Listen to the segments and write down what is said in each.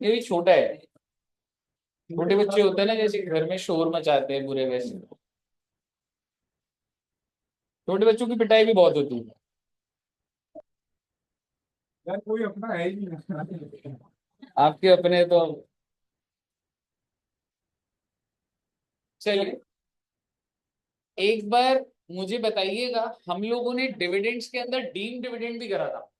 ये भी छोटा है। छोटे बच्चे होते हैं ना, जैसे घर में शोर मचाते हैं बुरे, वैसे छोटे बच्चों की पिटाई भी बहुत होती है। यार कोई अपना है ही नहीं। आपके अपने तो। चलिए, एक बार मुझे बताइएगा, हम लोगों ने डिविडेंड्स के अंदर डीम डिविडेंड भी करा था।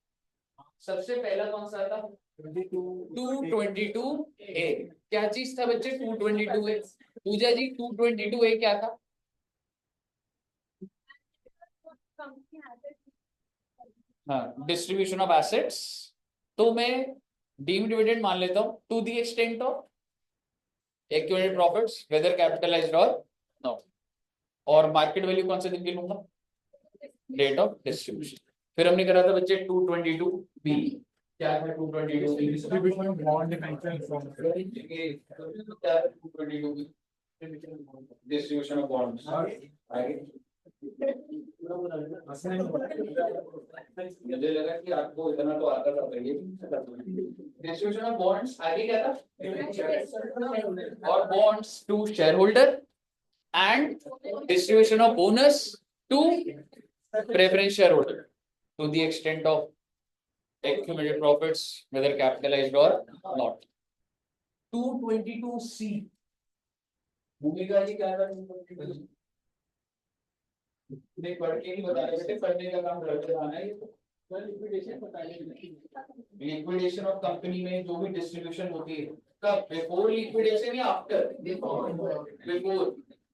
सबसे पहला कौन सा था? 222A। क्या चीज था बच्चे 222A? पूजा जी 222A क्या था? हाँ, डिस्ट्रीब्यूशन ऑफ एसेट्स। तो मैं डीम डिविडेंड मान लेता हूं to the extent of accumulated profits whether capitalised और नो। और मार्केट वैल्यू कौन से दिन की लूंगा? Date of distribution. फिर हमने करा था बच्चे 222B। क्या था 222B? Distribution of bond in action from. Distribution of bonds. मुझे लगा कि आपको इतना तो आता था पहले। डिस्ट्रीब्यूशन ऑफ बॉन्ड्स आगे क्या था? और bonds to share holder and distribution of bonus to preference share holder to the extent of accumulated profits whether capitalized or not. 222C भूमिका जी क्या था? नहीं पढ़ के नहीं बता रहे थे, पढ़ने का काम करते रहना है। लिक्विडेशन ऑफ कंपनी में जो भी डिस्ट्रीब्यूशन होती है, कब? बिफोर लिक्विडेशन या after? Before.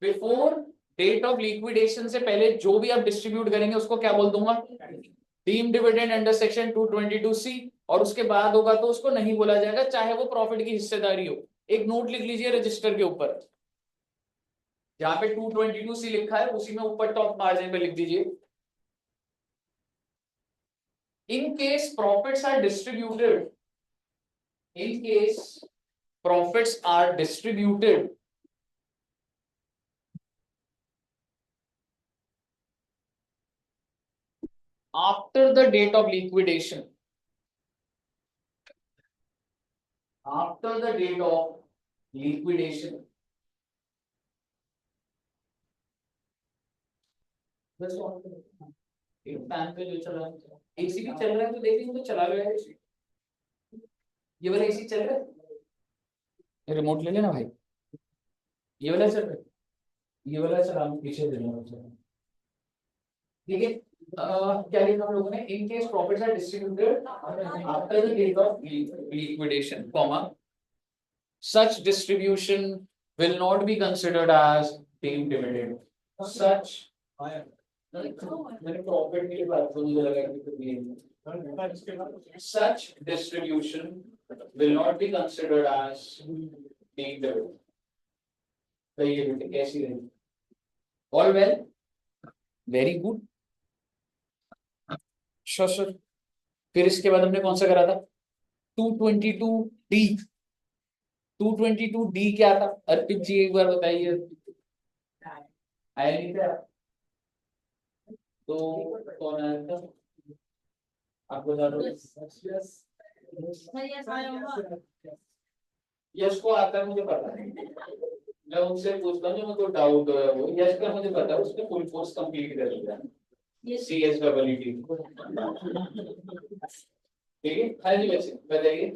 Before date of liquidation से पहले जो भी आप डिस्ट्रीब्यूट करेंगे उसको क्या बोल दूंगा? Deem dividend under section 222C। और उसके बाद होगा तो उसको नहीं बोला जाएगा, चाहे वो प्रॉफिट की हिस्सेदारी हो। एक नोट लिख लीजिए रजिस्टर के ऊपर, जहां पे 222C लिखा है उसी में ऊपर टॉप मार्जिन पे लिख दीजिए, in case profits are distributed, in case profits are distributed after the date of liquidation, after the date of liquidation, एक फैन पे जो चला है, एसी भी चल रहा है तो देखिए तो चला गया है। ये वाला एसी चल रहा है, रिमोट ले लेना भाई। ये वाला चल रहा है, ये वाला चला, पीछे दे देना। ठीक है, क्या लिखा हम लोगों ने? In case profits are distributed after the date of liquidation, comma, such distribution will not be considered as deemed dividend. Such मैंने प्रॉफिट के लिए बात तो मुझे लगा कि such distribution will not be considered as deemed dividend. सही है बेटे, कैसी रही? All well, very good. sure. फिर इसके बाद हमने कौन सा करा था? 222D। 222D क्या था? अर्पित जी एक बार बताइए, आया नहीं था तो कौन आया था? आप बता दो। यश को आता है, मुझे पता है। मैं उनसे पूछता हूँ जो मुझे डाउट हो वो। यश का मुझे पता है, उसने फुल कोर्स कंप्लीट कर लिया, CSEET। ठीक है, हाँ जी बच्चे बताइए।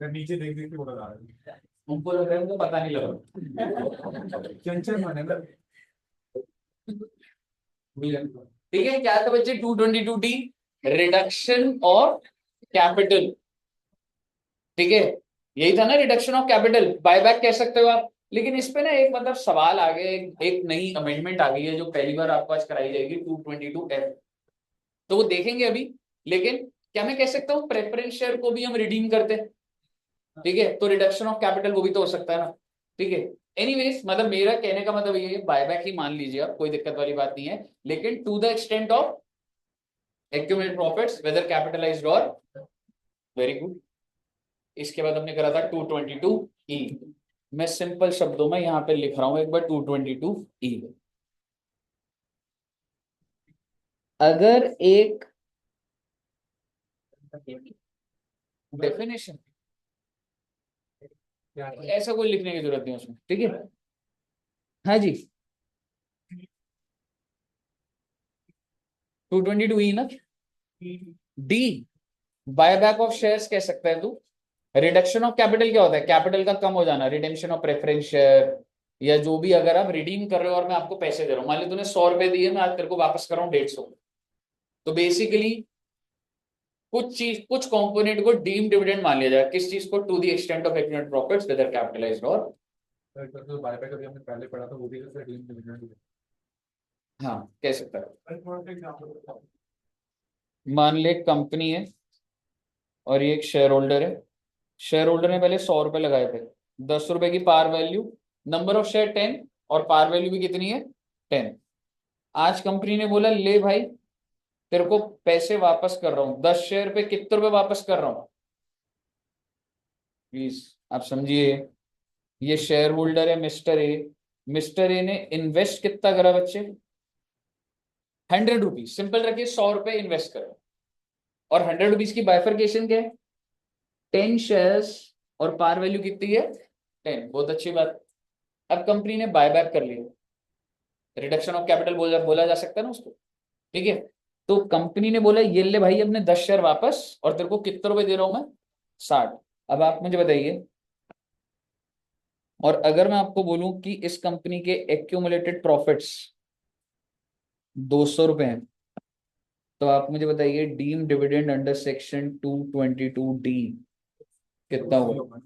नीचे देख देख के बोला जा रहा है। उनको लग रहा है मुझे पता नहीं लगा। चंचल माने ना। ठीक है, क्या था बच्चे? 222D, reduction of capital. ठीक है, यही था ना, रिडक्शन ऑफ कैपिटल, बायबैक कह सकते हो आप। लेकिन इस पे ना एक मतलब सवाल आ गया, एक नई अमेंडमेंट आ गई है जो पहली बार आपको आज कराई जाएगी, 222F। तो वो देखेंगे अभी। लेकिन क्या मैं कह सकता हूँ प्रेफरेंस शेयर को भी हम रिडीम करते हैं? ठीक है, तो रिडक्शन ऑफ कैपिटल वो भी तो हो सकता है ना। ठीक है, एनीवेज मतलब मेरा कहने का मतलब ये है, बायबैक ही मान लीजिए आप, कोई दिक्कत वाली बात नहीं है। लेकिन to the extent of accumulated profits whether capitalised और, वेरी गुड। इसके बाद हमने करा था 222E। मैं सिंपल शब्दों में यहाँ पे लिख रहा हूं एक बार 222E। अगर एक डेफिनेशन, क्या ऐसा कोई लिखने की जरूरत नहीं उसमें, ठीक है। हाँ जी, 222 ना, D buy back of shares कह सकता है तू। रिडक्शन ऑफ कैपिटल क्या होता है, कैपिटल का कम हो जाना, रिडेम्पशन ऑफ प्रेफरेंस शेयर, या जो भी अगर आप रिडीम कर रहे हो और मैं आपको पैसे दे रहा हूँ, मान ली तूने 100 रुपए दिए, मैं आज तेरे को वापस कर रहा हूँ 150, तो बेसिकली कुछ चीज, कुछ कंपोनेंट को डीम डिविडेंड मान लिया जाए, किस चीज को, to the extent of accumulated profits whether capitalised और, तो बायबैक अभी हमने पहले पढ़ा था वो भी जैसे डीम डिविडेंड हाँ कह सकता है। है। थोड़ा सा एग्जांपल बताओ। मान ले कंपनी है और ये एक शेयर होल्डर है, शेयर होल्डर ने पहले 100 रुपए लगाए थे, 10 रुपए की par value, number of share 10, और पार वैल्यू भी कितनी है, 10। आज कंपनी ने बोला ले भाई तेरे को पैसे वापस कर रहा हूं, 10 शेयर पे कितने रुपए वापस कर रहा हूं, प्लीज आप समझिए। ये शेयर होल्डर है मिस्टर ए, मिस्टर ए ने इन्वेस्ट कितना करा बच्चे, 100 रुपीज, सिंपल रखिए 100 रुपए इन्वेस्ट करो, और 100 रुपीज की बाइफर्केशन क्या है, 10 शेयर्स, और पार वैल्यू कितनी है, 10, बहुत अच्छी बात। अब कंपनी ने बायबैक कर लिया, रिडक्शन ऑफ कैपिटल बोला जा सकता है ना उसको, ठीक है। तो कंपनी ने बोला ये ले भाई अपने 10 शेयर वापस, और तेरे को कितने रुपए दे रहा हूं मैं, 60। अब आप मुझे बताइए, और अगर मैं आपको बोलूं कि इस कंपनी के एक्यूमुलेटेड प्रॉफिट्स 200 रुपए हैं, तो आप मुझे बताइए deem dividend under section 222D कितना होगा।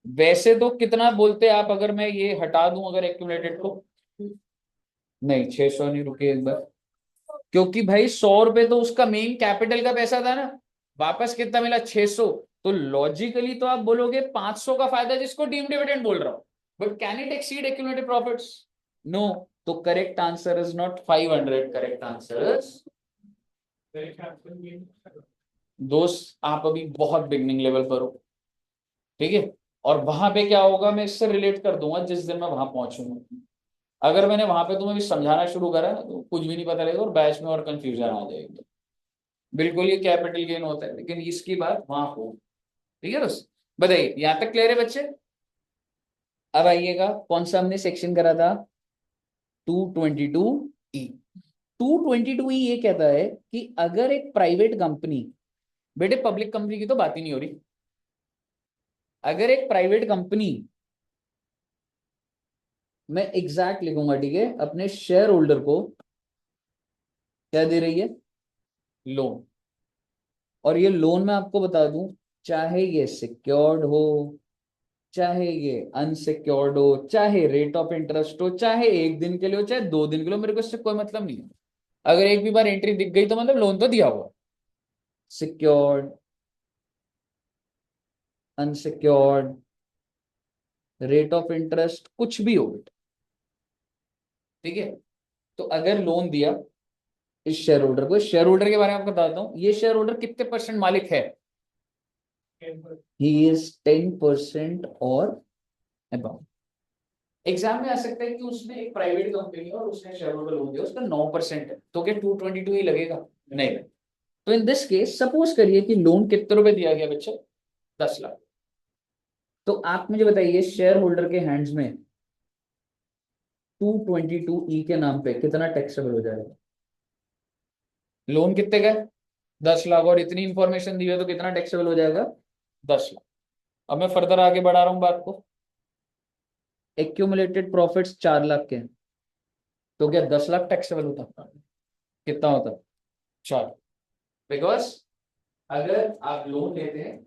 वैसे तो कितना बोलते हैं आप, अगर मैं ये हटा दूं अगर एक्यूमुलेटेड को, नहीं 600 नहीं, रुकिए एक बार, क्योंकि भाई 100 रुपए तो उसका मेन कैपिटल का पैसा था ना, वापस कितना मिला 600, तो लॉजिकली तो आप बोलोगे 500 का फायदा जिसको डीम डिविडेंड बोल रहा हूं, but can it exceed accumulated profits, no. तो correct answer is not 500, correct answer is, दोस्त आप अभी बहुत बिगनिंग लेवल पर हो, ठीक है। और वहां पे क्या होगा मैं इससे रिलेट कर दूंगा जिस दिन मैं वहां पहुंचूंगा, अगर मैंने वहां पे तुम्हें भी समझाना शुरू करा ना तो कुछ भी नहीं पता लगेगा और बैच में और कंफ्यूजन आ जाएगी। बिल्कुल ये कैपिटल गेन होता है, लेकिन इसकी बात वहां हो, ठीक है दोस्त। बताइए यहां तक क्लियर है बच्चे। अब आइएगा कौन सा हमने सेक्शन करा था, 222E। 222E ये कहता है कि अगर एक प्राइवेट कंपनी, बेटे पब्लिक कंपनी की तो बात ही नहीं हो रही, अगर एक प्राइवेट कंपनी, मैं एग्जैक्ट लिखूंगा ठीक है, अपने शेयर होल्डर को क्या दे रही है, लोन, और ये लोन मैं आपको बता दूं, चाहे ये सिक्योर्ड हो, चाहे ये अनसिक्योर्ड हो, चाहे रेट ऑफ इंटरेस्ट हो, चाहे एक दिन के लिए हो, चाहे 2 दिन के लिए हो, मेरे को इससे कोई मतलब नहीं है। अगर एक भी बार एंट्री दिख गई तो मतलब लोन तो दिया हुआ, secured, unsecured, rate of interest कुछ भी हो, ठीक है। तो अगर लोन दिया इस शेयर होल्डर को, शेयर होल्डर के बारे में आपको बताता हूं, ये शेयर होल्डर कितने परसेंट मालिक है, ही इज 10% और अबाउट। एग्जाम में आ सकता है कि उसने एक प्राइवेट कंपनी है और उसने शेयर होल्डर लोन दिया, उसका 9% है, तो क्या 222 ही लगेगा, नहीं। तो इन दिस केस सपोज करिए कि लोन कितने रुपए दिया गया बच्चे, 10 लाख। तो आप मुझे बताइए शेयर होल्डर के हैंड्स में 222E के नाम पे कितना टैक्सेबल हो जाएगा, लोन कितने का है, 10 लाख, और इतनी इंफॉर्मेशन दी है तो कितना टैक्सेबल हो जाएगा, 10 लाख। अब मैं फर्दर आगे बढ़ा रहा हूं बात को, एक्यूमुलेटेड प्रॉफिट्स 4 लाख के हैं, तो क्या 10 लाख टैक्सेबल होता, कितना होता, 4। बिकॉज अगर आप लोन लेते हैं,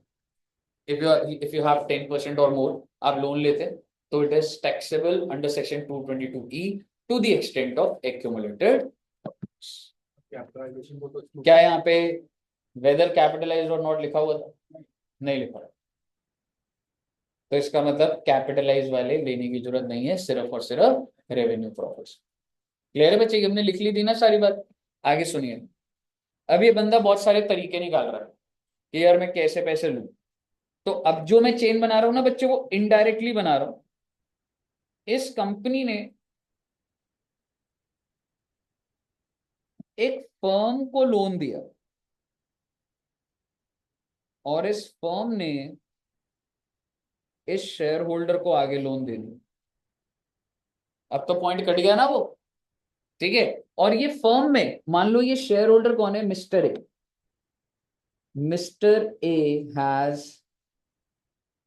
इफ यू हैव 10% और मोर, आप लोन लेते हैं, तो it is taxable under section 222E to the extent of accumulated. Capitalisation को तो क्या यहाँ पे वेदर कैपिटलाइज्ड और नॉट लिखा हुआ था, नहीं लिखा, तो इसका मतलब कैपिटलाइज वाले लेने की जरूरत नहीं है, सिर्फ और सिर्फ रेवेन्यू प्रॉफिट्स। क्लियर है बच्चे, हमने लिख ली थी ना सारी बात। आगे सुनिए, अब ये बंदा बहुत सारे तरीके निकाल रहा है कि यार मैं कैसे पैसे लूं, तो अब जो मैं चेन बना रहा हूं ना बच्चे, वो इनडायरेक्टली बना रहा हूं। इस कंपनी ने एक फर्म को लोन दिया और इस फर्म ने इस शेयर होल्डर को आगे लोन दे दिया। अब तो पॉइंट कट गया ना वो, ठीक है। और ये फर्म में मान लो ये शेयर होल्डर कौन है, mister A. Mister A has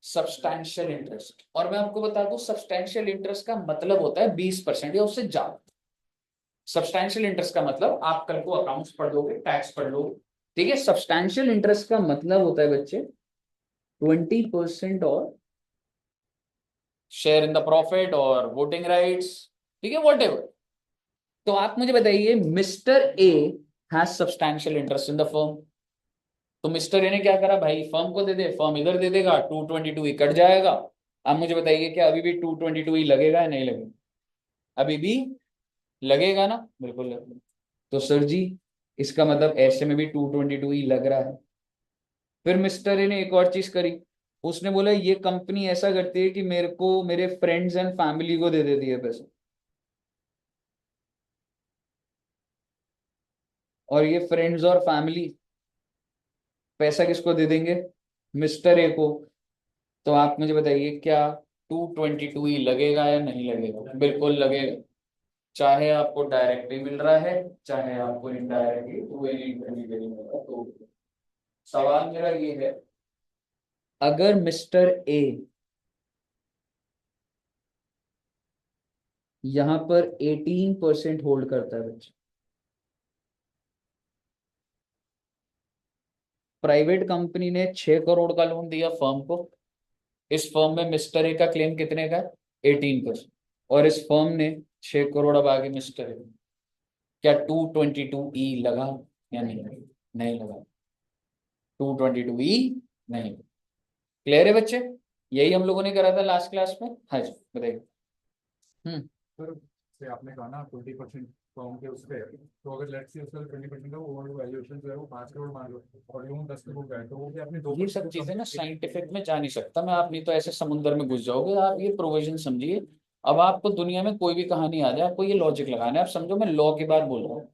substantial interest, और मैं आपको बता दूं सब्सटैंशियल इंटरेस्ट का मतलब होता है 20% या उससे ज्यादा। सब्सटैंशियल इंटरेस्ट का मतलब आप कल को अकाउंट्स पढ़ लोगे, टैक्स पढ़ लोगे, ठीक है। सब्सटैंशियल इंटरेस्ट का मतलब होता है बच्चे 20% और शेयर इन द प्रॉफिट और वोटिंग राइट्स, ठीक है, वॉट एवर। तो आप मुझे बताइए mister A has substantial interest in the firm. तो मिस्टर ए ने क्या करा भाई, फर्म को दे दे, फर्म इधर दे देगा, 222 ही कट जाएगा। अब मुझे बताइए क्या अभी भी 222 ही लगेगा या नहीं लगेगा? अभी भी लगेगा ना, बिल्कुल लगेगा। तो सर जी इसका मतलब ऐसे में भी 222 ही लग रहा है। फिर मिस्टर ए ने एक और चीज करी, उसने बोला ये कंपनी ऐसा करती है कि मेरे को मेरे फ्रेंड्स एंड फैमिली को दे देती है पैसे, और ये फ्रेंड्स और फैमिली पैसा किसको दे देंगे, मिस्टर ए को। तो आप मुझे बताइए क्या 222 ही लगेगा या नहीं लगेगा? बिल्कुल लगेगा, चाहे आपको डायरेक्टली मिल रहा है चाहे आपको इनडायरेक्टली 222 मिल रहा है। तो सवाल मेरा ये है, अगर मिस्टर ए यहां पर 18% होल्ड करता है बच्चे, प्राइवेट कंपनी ने 6 करोड़ का लोन दिया फर्म को, इस फर्म में मिस्टर ए का क्लेम कितने का है, 18%, और इस फर्म ने 6 करोड़ अब आगे मिस्टर ए, क्या 222 लगा या नहीं? नहीं लगा, 222 नहीं। क्लियर है बच्चे? यही हम लोगों ने करा था लास्ट क्लास में। हाँ जी बताइए। हम्म। सर से आपने कहा ना 20% फॉर्म के उस पे, तो अगर लेट्स से उसका 20% का ओवर वैल्यूएशन जो है वो 5 करोड़ मान लो और लोन 10 करोड़ का है, तो वो भी आपने दो ये सब चीजें ना साइंटिफिक में जा नहीं सकता मैं, आप नहीं तो ऐसे समुद्र में घुस जाओगे आप। ये प्रोविजन समझिए। अब आपको दुनिया में कोई भी कहानी आ जाए, आपको ये लॉजिक लगाना है। आप समझो मैं लॉ की बात बोल रहा हूँ,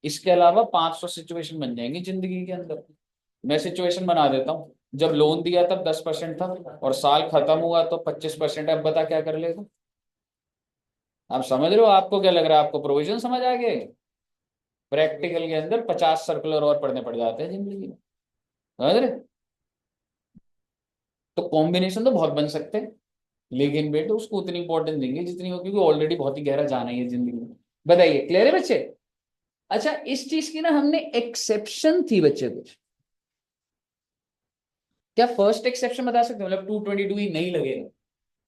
इसके अलावा 500 सिचुएशन बन जाएंगी जिंदगी के अंदर। मैं सिचुएशन बना देता हूँ, जब लोन दिया तब 10% था और साल खत्म हुआ तो 25%। अब बता क्या कर लेगा? आप समझ रहे हो? आपको क्या लग रहा है, आपको प्रोविजन समझ आ गए? प्रैक्टिकल के अंदर 50 सर्कुलर और पढ़ने पड़ जाते हैं जिंदगी में, समझ रहे? तो कॉम्बिनेशन तो बहुत बन सकते हैं, लेकिन बेटे उसको उतनी इंपॉर्टेंस देंगे जितनी हो, क्योंकि ऑलरेडी बहुत ही गहरा जाना ही है जिंदगी में। बताइए क्लियर है बच्चे? अच्छा इस चीज की ना हमने एक्सेप्शन थी बच्चे कुछ, क्या फर्स्ट एक्सेप्शन बता सकते हो? मतलब 222 ही नहीं लगेगा,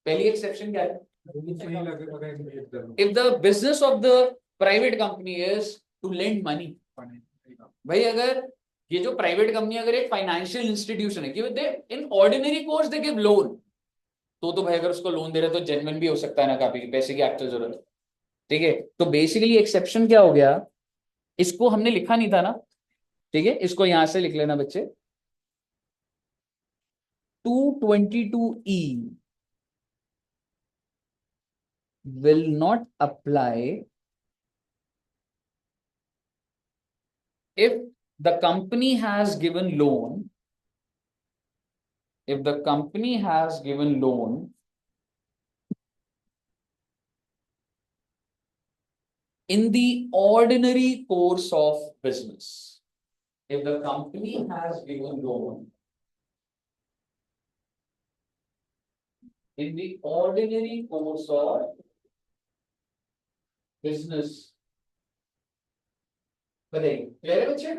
पहली एक्सेप्शन क्या है? नहीं लगेगा। If the business of the private company is to lend money. भाई अगर ये जो प्राइवेट कंपनी अगर एक फाइनेंशियल इंस्टीट्यूशन है कि they in ordinary course they give loan, तो भाई अगर उसको लोन दे रहे तो जेन्युइन भी हो सकता है ना, काफी पैसे की एक्चुअल जरूरत है, ठीक है। तो बेसिकली एक्सेप्शन क्या हो गया, इसको हमने लिखा नहीं था ना, ठीक है, इसको यहां से लिख लेना बच्चे। 222 will not apply if the company has given loan, if the company has given loan in the ordinary course of business. If the company has given loan in the ordinary course of business, बताइए clear है बच्चे?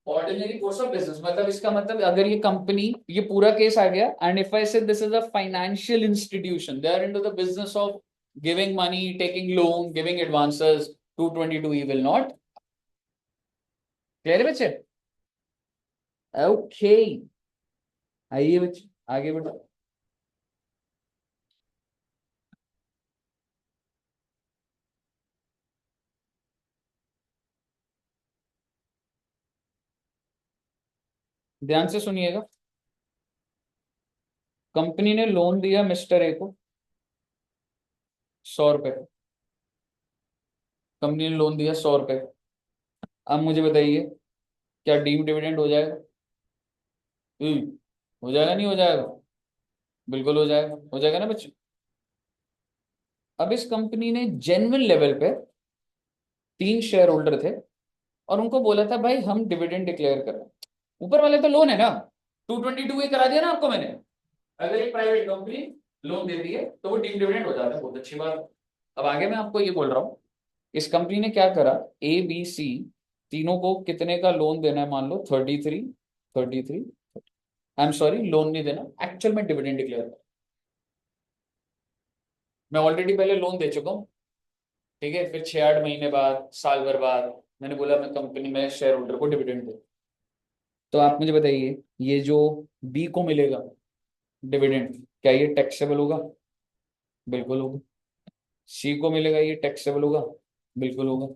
Ordinary course of business मतलब इसका मतलब अगर ये company, ये पूरा केस आ गया, and if I say this is a financial institution, they are into the business of giving money, taking loan, giving advances, 222 will not. Clear है बच्चे? ओके आइए बच्चे आगे बढ़ो। ध्यान से सुनिएगा। कंपनी ने लोन दिया मिस्टर ए को 100 रुपए, कंपनी ने लोन दिया 100 रुपए, अब मुझे बताइए क्या डीम डिविडेंड हो जाएगा? हो जाएगा नहीं हो जाएगा? बिल्कुल हो जाएगा ना बच्चे। अब इस कंपनी ने जेन्युइन लेवल पे 3 शेयर होल्डर थे और उनको बोला था भाई हम डिविडेंड डिक्लेयर कर रहे हैं। ऊपर वाले तो लोन है ना, 222 ए करा दिया ना आपको मैंने। अगर एक प्राइवेट कंपनी लोन देती है तो वो डीम डिविडेंड हो जाता है, बहुत अच्छी बात। अब आगे मैं आपको ये बोल रहा हूँ, इस कंपनी ने क्या करा, ए बी सी तीनों को कितने का लोन देना है, मान लो 33, आई एम सॉरी लोन नहीं देना, एक्चुअल में डिविडेंड डिक्लेयर। मैं ऑलरेडी पहले लोन दे चुका हूँ, ठीक है, फिर 6-8 महीने बाद, साल भर बाद मैंने बोला मैं कंपनी में शेयर होल्डर को डिविडेंड दे। तो आप मुझे बताइए ये जो बी को मिलेगा डिविडेंड, क्या ये टैक्सेबल होगा? बिल्कुल होगा। सी को मिलेगा ये टैक्सेबल होगा? बिल्कुल होगा।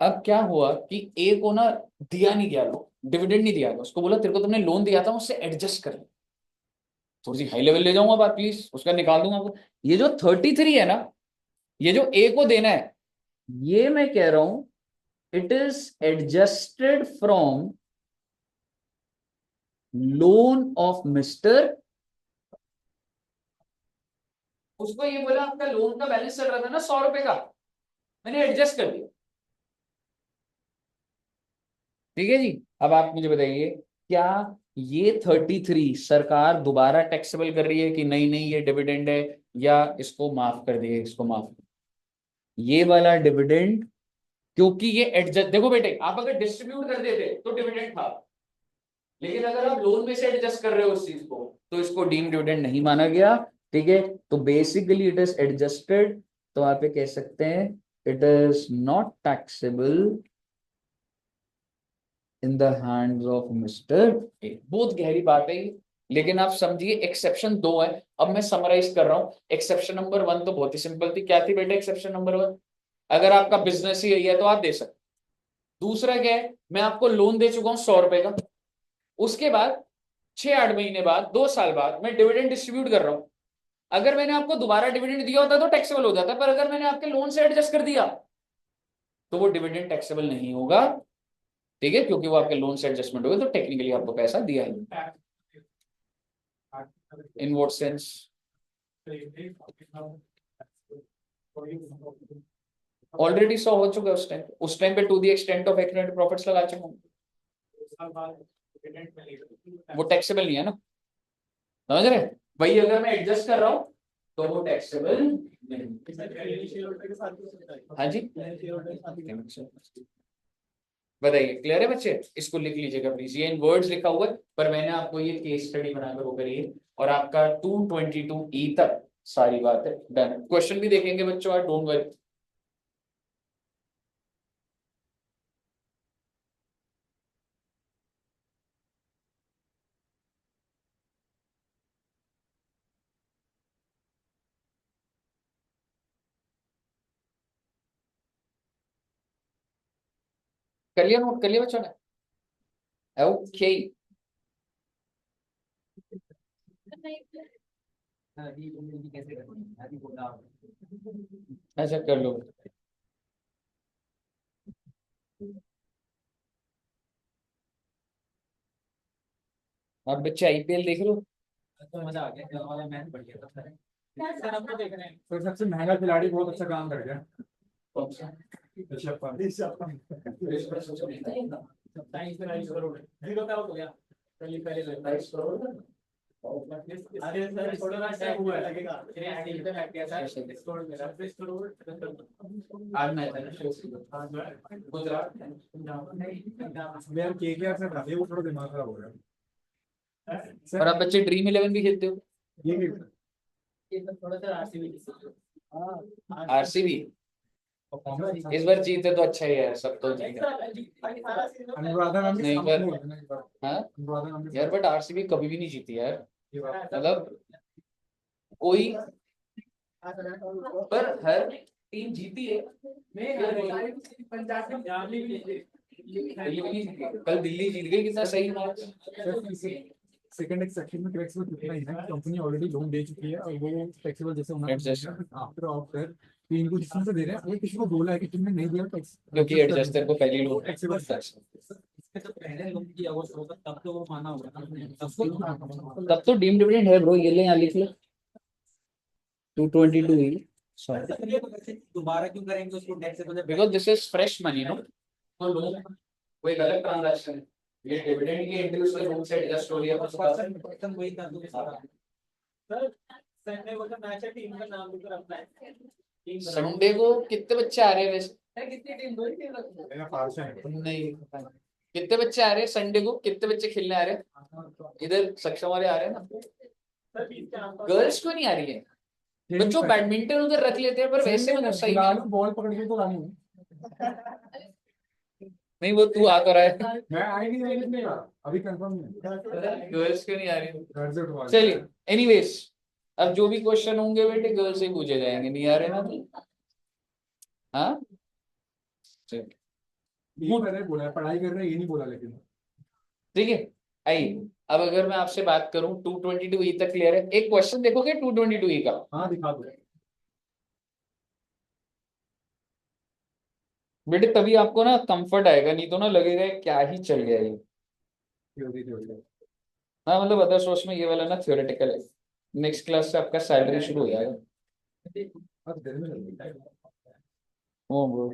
अब क्या हुआ कि ए को ना दिया नहीं गया, लोन डिविडेंड नहीं दिया गया, उसको बोला तेरे को तुमने लोन दिया था उससे एडजस्ट कर ले। थोड़ी सी हाई लेवल ले जाऊंगा बात प्लीज, उसका निकाल दूंगा आपको। ये जो 33 है ना, ये जो ए को देना है, ये मैं कह रहा हूं it is adjusted from loan of mister. उसको ये बोला आपका लोन का बैलेंस चल रहा था ना 100 रुपए का, मैंने एडजस्ट कर दिया। ठीक है जी। अब आप मुझे बताइए क्या ये 33 सरकार दोबारा टैक्सेबल कर रही है कि नहीं नहीं ये डिविडेंड है, या इसको माफ कर दिए, इसको माफ। ये वाला डिविडेंड, क्योंकि ये एडजस्ट, देखो बेटे आप अगर डिस्ट्रीब्यूट कर देते तो डिविडेंड था, लेकिन अगर आप लोन में से एडजस्ट कर रहे हो उस चीज को तो इसको डीम डिविडेंड नहीं माना गया। ठीक है, तो बेसिकली इट इज एडजस्टेड, तो आप ये कह सकते हैं it is not taxable in the hands of mister A. बहुत गहरी बात है ये, लेकिन आप समझिए एक्सेप्शन 2 है। अब मैं समराइज कर रहा हूं, एक्सेप्शन नंबर 1 तो बहुत ही सिंपल थी, क्या थी बेटा एक्सेप्शन नंबर 1? अगर आपका बिजनेस ही है तो आप दे सकते। दूसरा क्या है, मैं आपको लोन दे चुका हूं 100 रुपए का, उसके बाद 6-8 महीने बाद, 2 साल बाद मैं डिविडेंड डिस्ट्रीब्यूट कर रहा हूं। अगर मैंने आपको दोबारा डिविडेंड दिया होता तो टैक्सेबल हो जाता, पर अगर मैंने आपके लोन से एडजस्ट कर दिया तो वो डिविडेंड टैक्सेबल नहीं होगा। ठीक है, क्योंकि वो आपके लोन से एडजस्टमेंट हो गया, तो टेक्निकली आपको पैसा दिया ही। In what sense? ऑलरेडी 100 हो चुका है उस टाइम पे to the extent of accumulated profits लगा चुका हूं, वो टैक्सेबल नहीं है ना, समझ रहे? वही अगर मैं एडजस्ट कर रहा हूं तो वो टैक्सेबल नहीं। हाँ जी, बताइए क्लियर है बच्चे? इसको लिख लीजिएगा प्लीज, ये इन वर्ड्स लिखा हुआ है, पर मैंने आपको ये केस स्टडी बनाकर वो करी है, और आपका 222E तक सारी बात है डन। क्वेश्चन भी देखेंगे बच्चों, आज डोंट वरी। कर लिया नोट, कर लिया बच्चों ने? ओके, ऐसा कर लो। आप बच्चे आईपीएल देख रहे हो? तो सबसे महंगा खिलाड़ी बहुत अच्छा काम कर गया। कौन सा? ऋषभ पंत। आज मैच है ना गुजरात में। यार केकेआर से भागे वो थोड़ा दिमाग खराब हो गया। और आप बच्चे ड्रीम 11 भी खेलते हो? ये आरसीबी इस बार जीते तो अच्छा ही है, सब तो जीते। अनुराधा नाम की नहीं पर हाँ अनुराधा नाम की यार, बट आरसीबी कभी भी नहीं जीती यार, मतलब कोई, पर हर टीम जीती है। दिल्ली भी नहीं जीती, कल दिल्ली जीत गई, कितना सही मैच। सेकंड एक सेक्शन में फ्लेक्सिबल कितना ही है, कंपनी ऑलरेडी लोन दे चुकी है और वो फ्लेक्सिबल जैसे होना चाहिए आफ्टर ऑफ्टर तीन को जिसमें से दे रहे हैं, अगर किसी को बोला है कि तुमने नहीं दिया टैक्स, क्योंकि एडजस्टर को पहली लोन टैक्सेबल इसके तो पहले लोन किया हुआ होगा तब तो वो माना होगा ना। तब तो डीम डिविडेंड है ब्रो, ये ले यहाँ लिख लो 222 ही। दोबारा क्यों करेंगे उसको taxable? Because this is fresh money no, तो लोन कोई गलत ट्रांजैक्शन है, ये डिविडेंड की एंट्री उसके लोन से एडजस्ट हो रही है पर्सन वही था तो सारा। सर संडे को तो मैच है, टीम का नाम लेकर अपना है। संडे को कितने बच्चे आ रहे हैं वैसे? कितनी टीम? दो ही टीम रखी है। मेरा फारसा है। नहीं, कितने बच्चे आ रहे हैं संडे को? कितने बच्चे खेलने आ रहे हैं? इधर सक्षम वाले आ रहे हैं ना, सर 20 के आसपास। गर्ल्स क्यों नहीं आ रही है? बच्चों बैडमिंटन उधर रख लेते हैं, पर वैसे मतलब सही नहीं। बॉल पकड़ के तो लानी है। नहीं वो तू आ तो रहा है, मैं आई नहीं अभी कंफर्म नहीं गर्ल्स क्यों नहीं आ रही? है। चलिए एनीवेज, अब जो भी क्वेश्चन होंगे बेटे गर्ल्स से ही पूछे जाएंगे, नहीं आ रहे ना तो हाँ चलिए ये मैंने बोला है, पढ़ाई कर रहे हैं ये नहीं बोला, लेकिन ठीक है। आइए अब अगर मैं आपसे बात करूं 222 तक क्लियर है? एक क्वेश्चन देखोगे 222 का? हाँ दिखा दो। बेटे तभी आपको ना कंफर्ट आएगा, नहीं तो ना लगेगा क्या ही चल गया ये। थ्योरी हाँ मतलब अदर सोर्स में ये वाला ना थ्योरेटिकल है, नेक्स्ट क्लास से आपका सैलरी शुरू हो जाएगा। अब दिन में लगता है। ओ ब्रो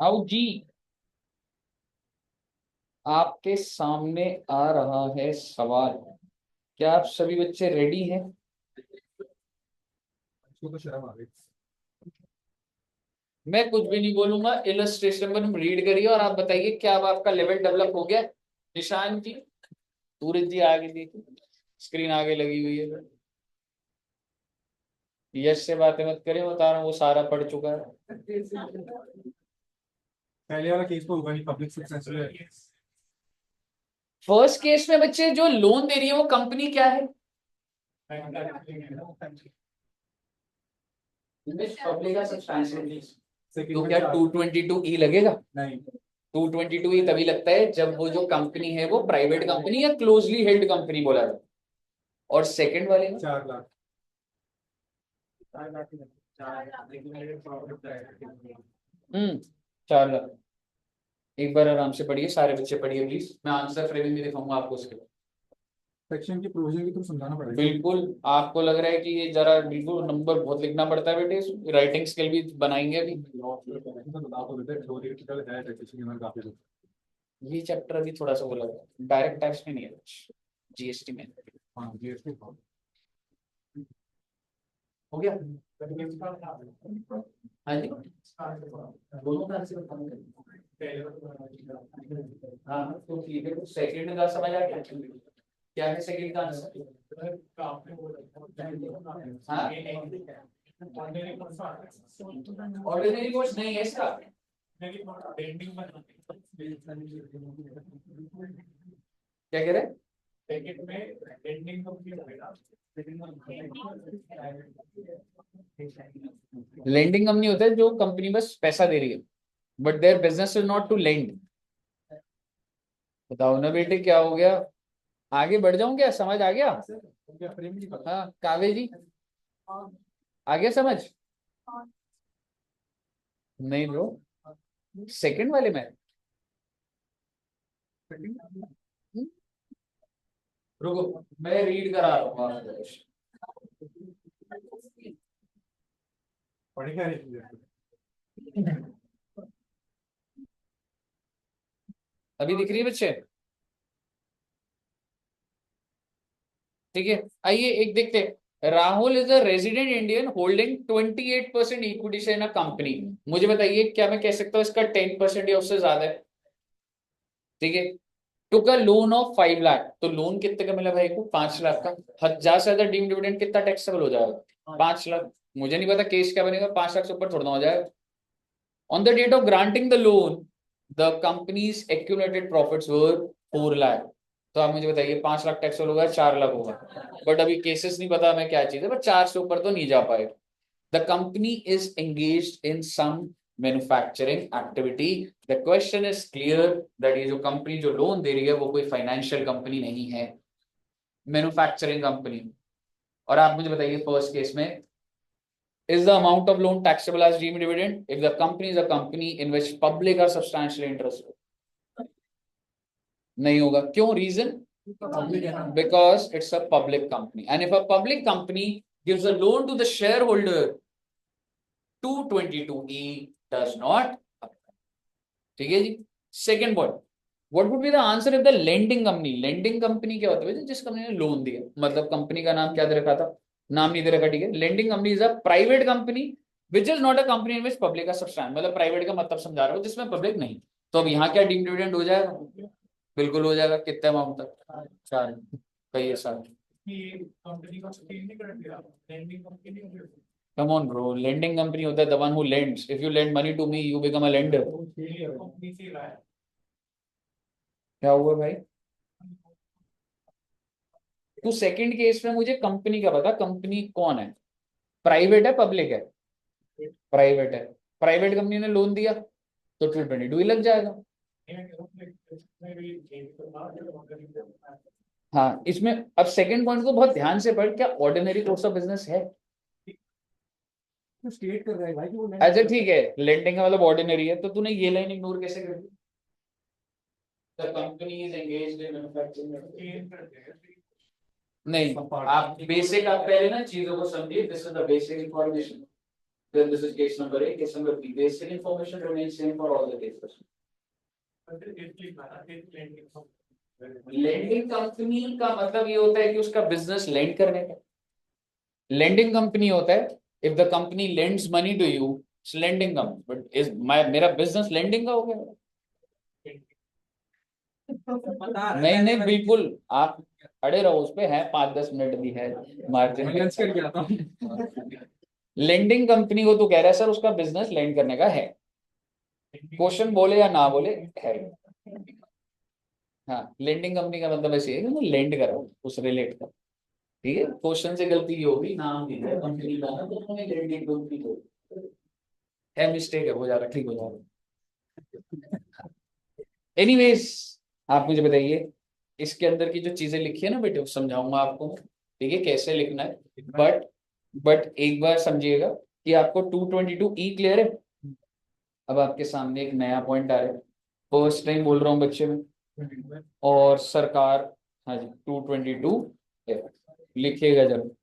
आओ जी, आपके सामने आ रहा है सवाल, क्या आप सभी बच्चे रेडी हैं? इसको तो शर्म आ गई। मैं कुछ भी नहीं बोलूंगा, इलस्ट्रेशन पर रीड करिए और आप बताइए क्या अब आपका लेवल डेवलप हो गया? निशान जी, सूरज जी आगे देखिए, स्क्रीन आगे लगी हुई है। यश से बातें मत करें, बता रहा हूँ वो सारा पढ़ चुका है। पहले वाला केस तो होगा नहीं, पब्लिक सक्सेसफुल है। फर्स्ट केस में बच्चे जो लोन दे रही है वो कंपनी क्या है? तो क्या 222 लगेगा? नहीं 222 तभी लगता है जब वो जो कंपनी है वो प्राइवेट कंपनी या क्लोजली हेल्ड कंपनी बोला जाए। और सेकंड वाले में 4 लाख। 4 लाख। एक बार आराम से पढ़िए, सारे बच्चे पढ़िए प्लीज, मैं आंसर फ्रेमिंग भी दिखाऊंगा आपको उसके। सेक्शन की प्रोविजन की तो समझाना पड़ेगा। बिल्कुल, आपको लग रहा है कि ये जरा बिल्कुल नंबर बहुत लिखना पड़ता है बेटे, राइटिंग स्किल भी बनाएंगे अभी। ये चैप्टर अभी थोड़ा सा बोला डायरेक्ट टैक्स में नहीं है, जीएसटी में। हाँ जीएसटी हो गया? हाँ जी, दोनों का आंसर हाँ तो ठीक है, सेकंड का समझ आ गया? क्या है सेकंड का आंसर? हाँ ऑर्डिनरी कोर्स नहीं है इसका। क्या कह रहे हैं? लेंडिंग कंपनी होता है जो कंपनी बस पैसा दे रही है, but their business is not to lend. बताओ ना बेटे क्या हो गया? आगे बढ़ जाऊं क्या? समझ आ गया? हाँ काव्य जी, आ गया समझ? नहीं ब्रो, सेकंड वाले में रुको मैं रीड करा रहा हूँ आपको। पढ़ेगा अभी दिख रही है बच्चे? ठीक है, आइए एक देखते हैं। Rahul is a resident Indian holding 28% equity share in a company. मुझे बताइए क्या मैं कह सकता हूँ इसका 10% या उससे ज्यादा है? ठीक है, टुक अ लोन ऑफ 5 लाख, तो लोन कितने का मिला भाई को? 5 लाख का। ज्यादा से ज्यादा डीम डिविडेंड कितना टैक्सेबल हो जाएगा? 5 लाख। मुझे नहीं पता केस क्या बनेगा, 5 लाख से ऊपर थोड़ा ना हो जाएगा। On the date of granting the loan the companies accumulated profits were 4 lakh. तो आप मुझे बताइए 5 लाख टैक्सेबल होगा 4 लाख होगा, बट अभी केसेस नहीं पता हमें क्या चीज है, बट 4 से ऊपर तो नहीं जा पाएगा। The company is engaged in some manufacturing activity. The question is clear that ये जो कंपनी जो लोन दे रही है वो कोई फाइनेंशियल कंपनी नहीं है, मैन्युफैक्चरिंग कंपनी। और आप मुझे बताइए फर्स्ट केस में, is the amount of loan taxable as deemed dividend if the company is a company in which public are substantially interested? नहीं होगा, क्यों? Reason, because it's a public company, and if a public company gives a loan to the shareholder, 222E does not apply. ठीक है जी। Second point, what would be the answer if the lending company, lending company क्या होता है जिस company ने loan दिया, मतलब कंपनी का नाम क्या दे रखा था, नाम नहीं दे रखा, ठीक है। Lending company is a private company which is not a company in which public का सब्सटैंस, मतलब प्राइवेट का मतलब समझा रहा हूँ जिसमें पब्लिक नहीं। तो अब यहाँ क्या डीम्ड डिविडेंड हो जाएगा? बिल्कुल हो जाएगा। कितने अमाउंट तक? 4, कहिए सर। कंपनी का स्कीम नहीं कर दिया, लैंडिंग कंपनी नहीं कर Come on bro, lending company होता है the one who lends. If you lend money to me, you become a lender. Company से रहा है। क्या हुआ भाई? तो सेकंड केस में मुझे कंपनी का पता, कंपनी कौन है, प्राइवेट है पब्लिक है? प्राइवेट है। प्राइवेट कंपनी ने लोन दिया तो 222 ही लग जाएगा। हाँ, इसमें अब सेकंड पॉइंट को बहुत ध्यान से पढ़, क्या ऑर्डिनरी कोर्स ऑफ बिजनेस है? तो स्टेट कर रहा है भाई कि वो अच्छा ठीक है, लेंडिंग का मतलब ऑर्डिनरी है, तो तूने ये लाइन इग्नोर कैसे कर दी? The company is engaged in manufacturing. नहीं, आप बेसिक, आप पहले ना चीजों को समझिए। This is the basic information, then this is case number A, case number B. Basic information remains same for all the cases. Lending company का मतलब ये होता है कि उसका बिजनेस लेंड करने का। लेंडिंग कंपनी होता है if the company lends money to you, it's lending company, but is मेरा बिजनेस लेंडिंग का हो गया? नहीं नहीं बिल्कुल, आप अड़े रहो उस पे, है 5-10 मिनट भी है मार्जिन। कर गया था। लेंडिंग कंपनी को तो कह रहा है सर उसका बिजनेस लेंड करने का है, क्वेश्चन बोले या ना बोले है। हाँ, लेंडिंग कंपनी का मतलब ऐसे है कि लेंड करो, उस रिलेट कर। ठीक है, क्वेश्चन से गलती ये होगी, नाम नहीं है कंपनी का ना, तो उन्होंने लेंडिंग कंपनी को है, मिस्टेक है, हो जा रहा, ठीक हो जा रहा। एनीवेज, आप मुझे बताइए इसके अंदर की जो चीजें लिखी है ना बेटे, वो समझाऊंगा आपको, ठीक है, कैसे लिखना है। बट एक बार समझिएगा कि आपको 222E क्लियर है। अब आपके सामने एक नया पॉइंट आ रहा है, फर्स्ट टाइम बोल रहा हूँ बच्चे में, और सरकार, हाँ जी 222 लिखिएगा जरूर।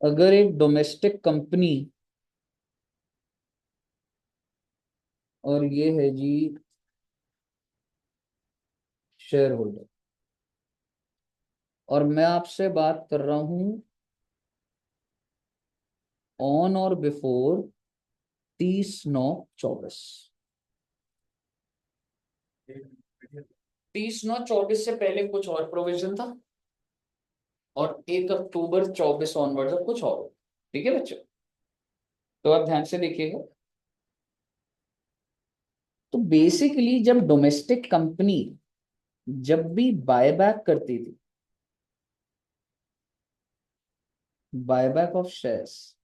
अगर एक डोमेस्टिक कंपनी, और ये है जी शेयर होल्डर, और मैं आपसे बात कर रहा हूं ऑन और बिफोर 30/9/24, 30/9/24 से पहले कुछ और प्रोविजन था, और 1 अक्टूबर 24 ऑनवर्ड अब कुछ और। ठीक है बच्चों, तो आप ध्यान से देखिएगा। तो बेसिकली जब डोमेस्टिक कंपनी जब भी बायबैक करती थी, बायबैक ऑफ शेयर्स,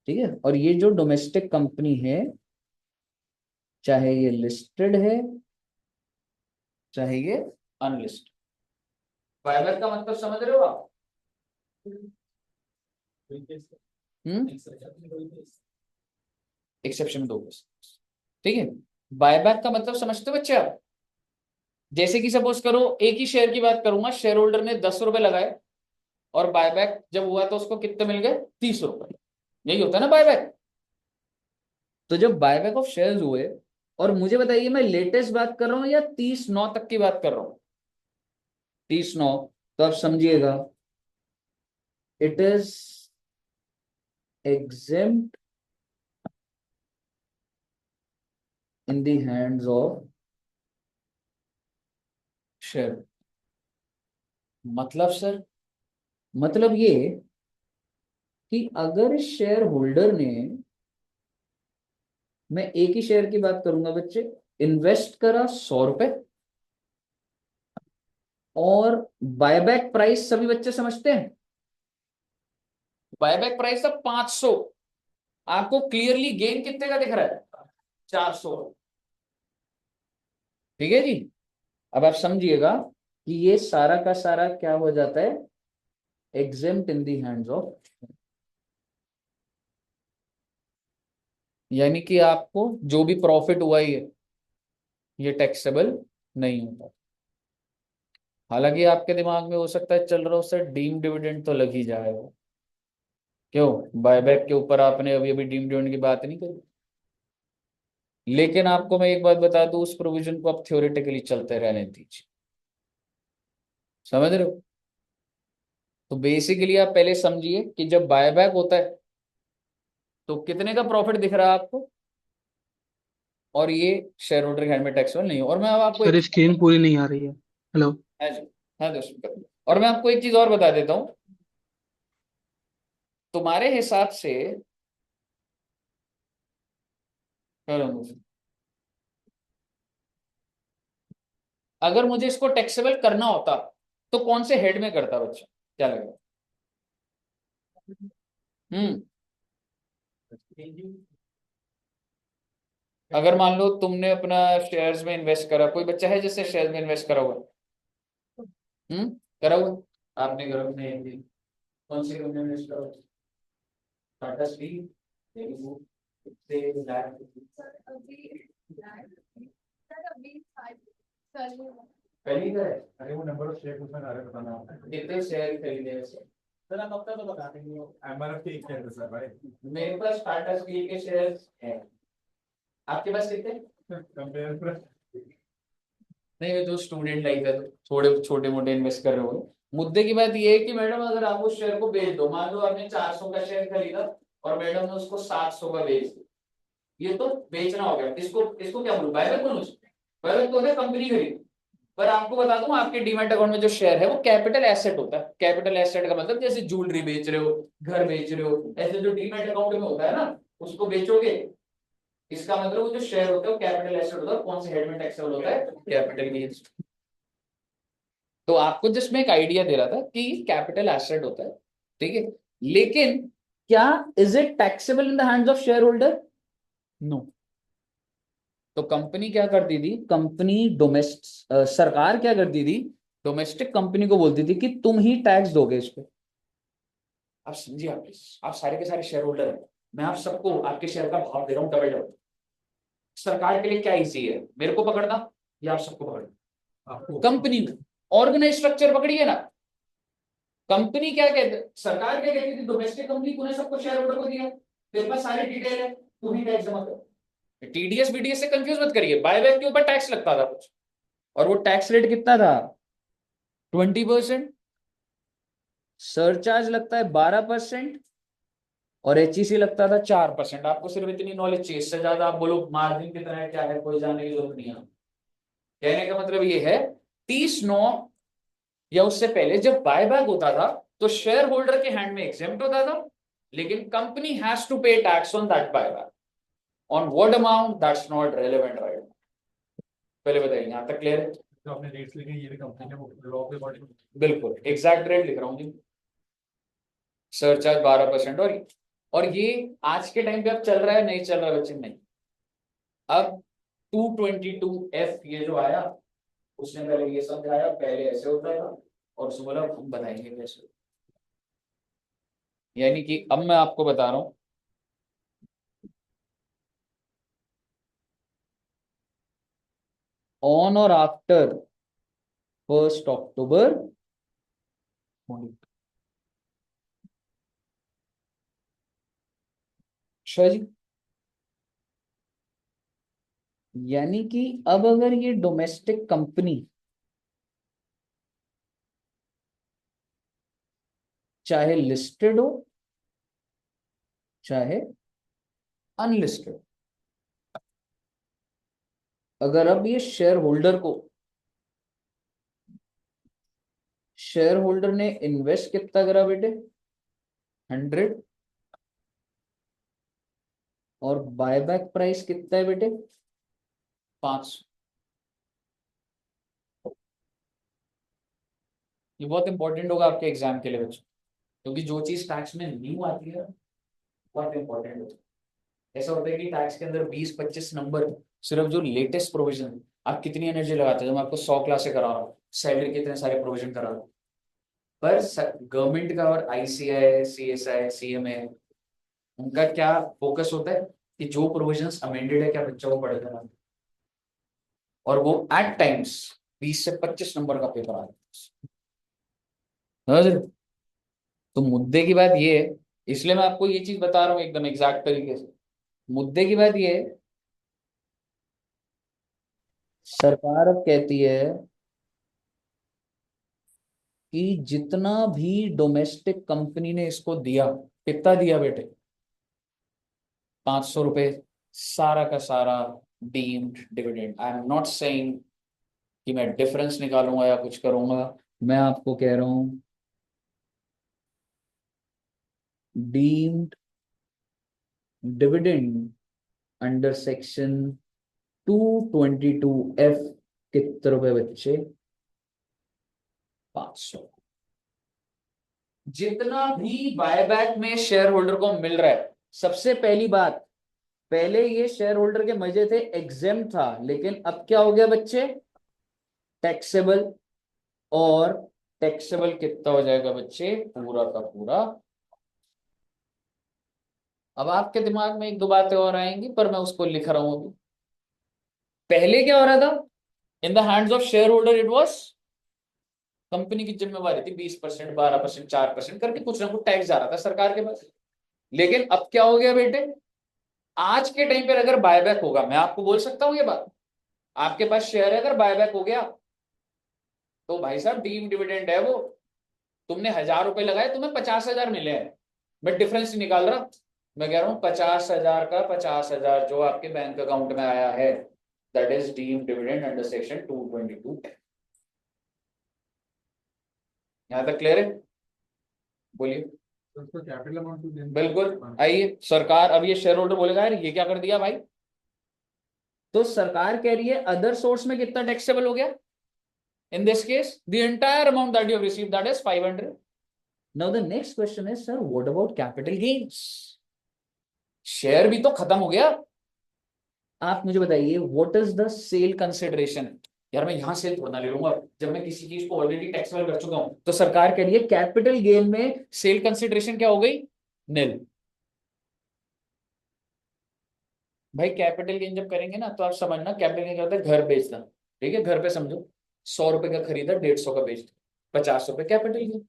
ठीक है, और ये जो डोमेस्टिक कंपनी है, चाहे ये लिस्टेड है चाहे ये अनलिस्टेड, बायबैक का मतलब समझ रहे हो आप? एक्सेप्शन 2 केस, ठीक है। बायबैक का मतलब समझते हो बच्चे आप? जैसे कि सपोज करो, एक ही शेयर की बात करूंगा, शेयर होल्डर ने 10 रुपए लगाए, और बायबैक जब हुआ तो उसको कितने मिल गए? 30 रुपए। यही होता है ना बायबैक। तो जब बायबैक ऑफ शेयर्स हुए, और मुझे बताइए मैं लेटेस्ट बात कर रहा हूं या 30/9 तक की बात कर रहा हूं? 30/9, तो आप समझिएगा it is exempt in the hands of share. मतलब सर, मतलब ये कि अगर शेयर होल्डर ने, मैं एक ही शेयर की बात करूंगा बच्चे, इन्वेस्ट करा 100 रुपए, और बायबैक प्राइस सभी बच्चे समझते हैं, बायबैक प्राइस था 500, आपको क्लियरली गेन कितने का दिख रहा है? 400। ठीक है जी। अब आप समझिएगा कि ये सारा का सारा क्या हो जाता है, exempt in the hands of, यानी कि आपको जो भी प्रॉफिट हुआ ही है ये टैक्सेबल नहीं होता। हालांकि आपके दिमाग में हो सकता है चल रहा हो सर डीम डिविडेंड तो लग ही जाएगा, क्यों बायबैक के ऊपर आपने अभी अभी डीम डिविडेंड की बात नहीं करी। लेकिन आपको मैं एक बात बता दूं, उस प्रोविजन को आप थ्योरेटिकली चलते रहने दीजिए, समझ रहे हो? तो बेसिकली आप पहले समझिए कि जब बायबैक होता है तो कितने का प्रॉफिट दिख रहा है आपको, और ये शेयर होल्डर के हैंड में टैक्सेबल नहीं है। और मैं अब आपको सर स्क्रीन पूरी नहीं आ रही है। हेलो। हाँ जी, हाँ दोस्तों, और मैं आपको एक चीज और बता देता हूं, तुम्हारे हिसाब से अगर मुझे इसको टैक्सेबल करना होता तो कौन से हेड में करता बच्चा, क्या लगेगा? हम्म अगर मान लो तुमने अपना शेयर्स में इन्वेस्ट करा, कोई बच्चा है जिससे शेयर्स में इन्वेस्ट करा हुआ? करा हुआ? आपने करा नहीं? कौन सी कंपनी में इन्वेस्ट करा हुआ? टाटा स्टील, पहली का है। अरे वो नंबर ऑफ शेयर उसमें आ रहा है, बताना आप। कितने शेयर खरीदे वैसे? सर आप अपना तो बता देंगे। एमआरएफ के क्या है सर भाई? मेरे पास टाटा स्टील के शेयर्स हैं, आपके पास कितने? कंपेयर नहीं, ये तो स्टूडेंट लाइफ है, तो थोड़े छोटे मोटे इन्वेस्ट कर रहे हो। मुद्दे की बात ये है कि मैडम अगर आप उस शेयर को बेच दो, मान लो आपने 400 का शेयर खरीदा और मैडम ने उसको 700 का बेच दिया, ये तो बेचना हो गया। इसको इसको क्या बोलूं, बायबैक बोलूं? बायबैक तो है कंपनी खरीद। पर आपको बता दूं, आपके डीमैट अकाउंट में जो शेयर है वो कैपिटल एसेट होता है। कैपिटल एसेट का मतलब जैसे ज्वेलरी बेच रहे हो, घर बेच रहे हो, ऐसे जो डीमैट अकाउंट में होता है ना, उसको बेचोगे, इसका मतलब वो जो शेयर होता है वो कैपिटल एसेट होता है। कौन से हेड में टैक्सेबल होता है? Capital gains. तो आपको जस्ट मैं एक आइडिया दे रहा था कि कैपिटल एसेट होता है, ठीक है। लेकिन क्या is it taxable in the hands of shareholder? No. तो कंपनी क्या करती थी, कंपनी डोमेस्टिक सरकार क्या करती थी, डोमेस्टिक कंपनी को बोलती थी कि तुम ही टैक्स दोगे इस पे। आप समझिए, आप सारे के सारे शेयर होल्डर हैं, मैं आप सबको आपके शेयर का भाव दे रहा हूं डबल डबल। सरकार के लिए क्या इजी है, मेरे को पकड़ना या आप सबको पकड़ना? आपको कंपनी में ऑर्गेनाइज स्ट्रक्चर पकड़िए ना। कंपनी क्या कहते, सरकार क्या कहती थी, डोमेस्टिक कंपनी तूने सबको शेयर होल्डर को दिया, तेरे पास सारी डिटेल है, तू ही टैक्स जमा कर। टीडीएस बीडीएस से कंफ्यूज मत करिए, बायबैक के ऊपर टैक्स लगता था कुछ, और वो टैक्स रेट कितना था? 20%। सरचार्ज लगता है 12%, और एचईसी लगता था 4%। आपको सिर्फ इतनी नॉलेज चाहिए, इससे ज्यादा आप बोलो मार्जिन कितना है क्या है, कोई जानने की जरूरत नहीं है। कहने का मतलब ये है, 30/9 या उससे पहले जब बायबैक होता था तो शेयर होल्डर के हैंड में एग्जेम्प्ट होता था, लेकिन कंपनी हैज टू पे tax on that buyback. On what amount that's not relevant right. पहले बताइए, यहां तक क्लियर है? जो आपने रेट्स लिखे ये भी कंपनी ने वो लॉ के अकॉर्डिंग। बिल्कुल एग्जैक्ट रेट लिख रहा हूं जी। सरचार्ज 12%, और ये आज के टाइम पे अब चल रहा है नहीं चल रहा है बच्चे? नहीं। अब 222F ये जो आया, उसने पहले ये समझाया, पहले ऐसे होता था, और उसने बोला हम बताएंगे कैसे। यानी कि अब मैं आपको बता रहा हूं, ऑन और आफ्टर 1 अक्टूबर अच्छा जी। यानी कि अब अगर ये डोमेस्टिक कंपनी चाहे लिस्टेड हो चाहे अनलिस्टेड। अगर अब ये शेयर होल्डर ने इन्वेस्ट कितना करा बेटे, 100, और बायबैक प्राइस कितना है बेटे, 500। ये बहुत इंपॉर्टेंट होगा आपके एग्जाम के लिए बच्चों, क्योंकि जो चीज टैक्स में न्यू आती है बहुत इंपॉर्टेंट होती है। ऐसा होता है कि टैक्स के अंदर 20-25 नंबर, सिर्फ जो लेटेस्ट प्रोविजन, आप कितनी एनर्जी लगाते हो, जब मैं आपको 100 क्लासे करा रहा हूँ, सैलरी के इतने सारे प्रोविजन करा रहा हूँ, पर गवर्नमेंट का और आईसीआई, सीएसआई, सीएमए, उनका क्या फोकस होता है कि जो प्रोविजंस अमेंडेड है क्या बच्चा वो पढ़ देना, और वो एट टाइम्स 20 से 25 नंबर का पेपर आ रहा है। तो मुद्दे की बात ये है, इसलिए मैं आपको ये चीज बता रहा हूँ एकदम एग्जैक्ट तरीके से। मुद्दे की बात ये है, सरकार अब कहती है कि जितना भी डोमेस्टिक कंपनी ने इसको दिया, कितना दिया बेटे, 500 रुपए, सारा का सारा deemed dividend. I am not saying कि मैं डिफरेंस निकालूंगा या कुछ करूंगा, मैं आपको कह रहा हूं deemed dividend under section 222F कितने रुपए बच्चे, 500। जितना भी बायबैक में शेयर होल्डर को मिल रहा है, सबसे पहली बात, पहले ये शेयर होल्डर के मजे थे, एग्जेम था, लेकिन अब क्या हो गया बच्चे, टैक्सेबल। और टैक्सेबल कितना हो जाएगा बच्चे, पूरा का पूरा। अब आपके दिमाग में एक दो बातें और आएंगी, पर मैं उसको लिख रहा हूं अभी। पहले क्या हो रहा था, इन the hands of share holder it was, company की जिम्मेवारी थी, 20%, 12%, 4% करके कुछ ना कुछ टैक्स जा रहा था सरकार के पास। लेकिन अब क्या हो गया बेटे, आज के टाइम पर अगर बायबैक होगा, मैं आपको बोल सकता हूं ये बात, आपके पास शेयर है, अगर बायबैक हो गया तो भाई साहब डीम डिविडेंड है वो, तुमने 1000 रुपए लगाए, तुम्हें 50,000 मिले हैं। मैं डिफरेंस नहीं निकाल रहा, मैं कह रहा हूं 50,000 का 50,000 जो आपके बैंक अकाउंट में आया है, that is deem dividend under section 222। यहां तक क्लियर है, बोलिए। तो उसको कैपिटल अमाउंट तो देना। बिल्कुल, आइए सरकार, अब ये शेयर होल्डर बोलेगा यार ये क्या कर दिया भाई, तो सरकार कह रही है अदर सोर्स में कितना टैक्सेबल हो गया, in this case the entire amount that you have received, that is 500. Now the next question is, sir, what about capital gains? Share भी तो खत्म हो गया, आप मुझे बताइए what is the sale consideration. यार मैं यहां सेल थोड़ा ना ले लूंगा, जब मैं किसी चीज को ऑलरेडी टैक्सेबल कर चुका हूं। तो सरकार कह रही है कैपिटल गेन में सेल कंसिडरेशन क्या हो गई, निल। भाई कैपिटल गेन जब करेंगे ना, तो आप समझना कैपिटल गेन क्या होता है, घर बेचना। ठीक है, घर पे समझो 100 रुपए का खरीदा, 150 का बेच, 50 रुपए कैपिटल गेन।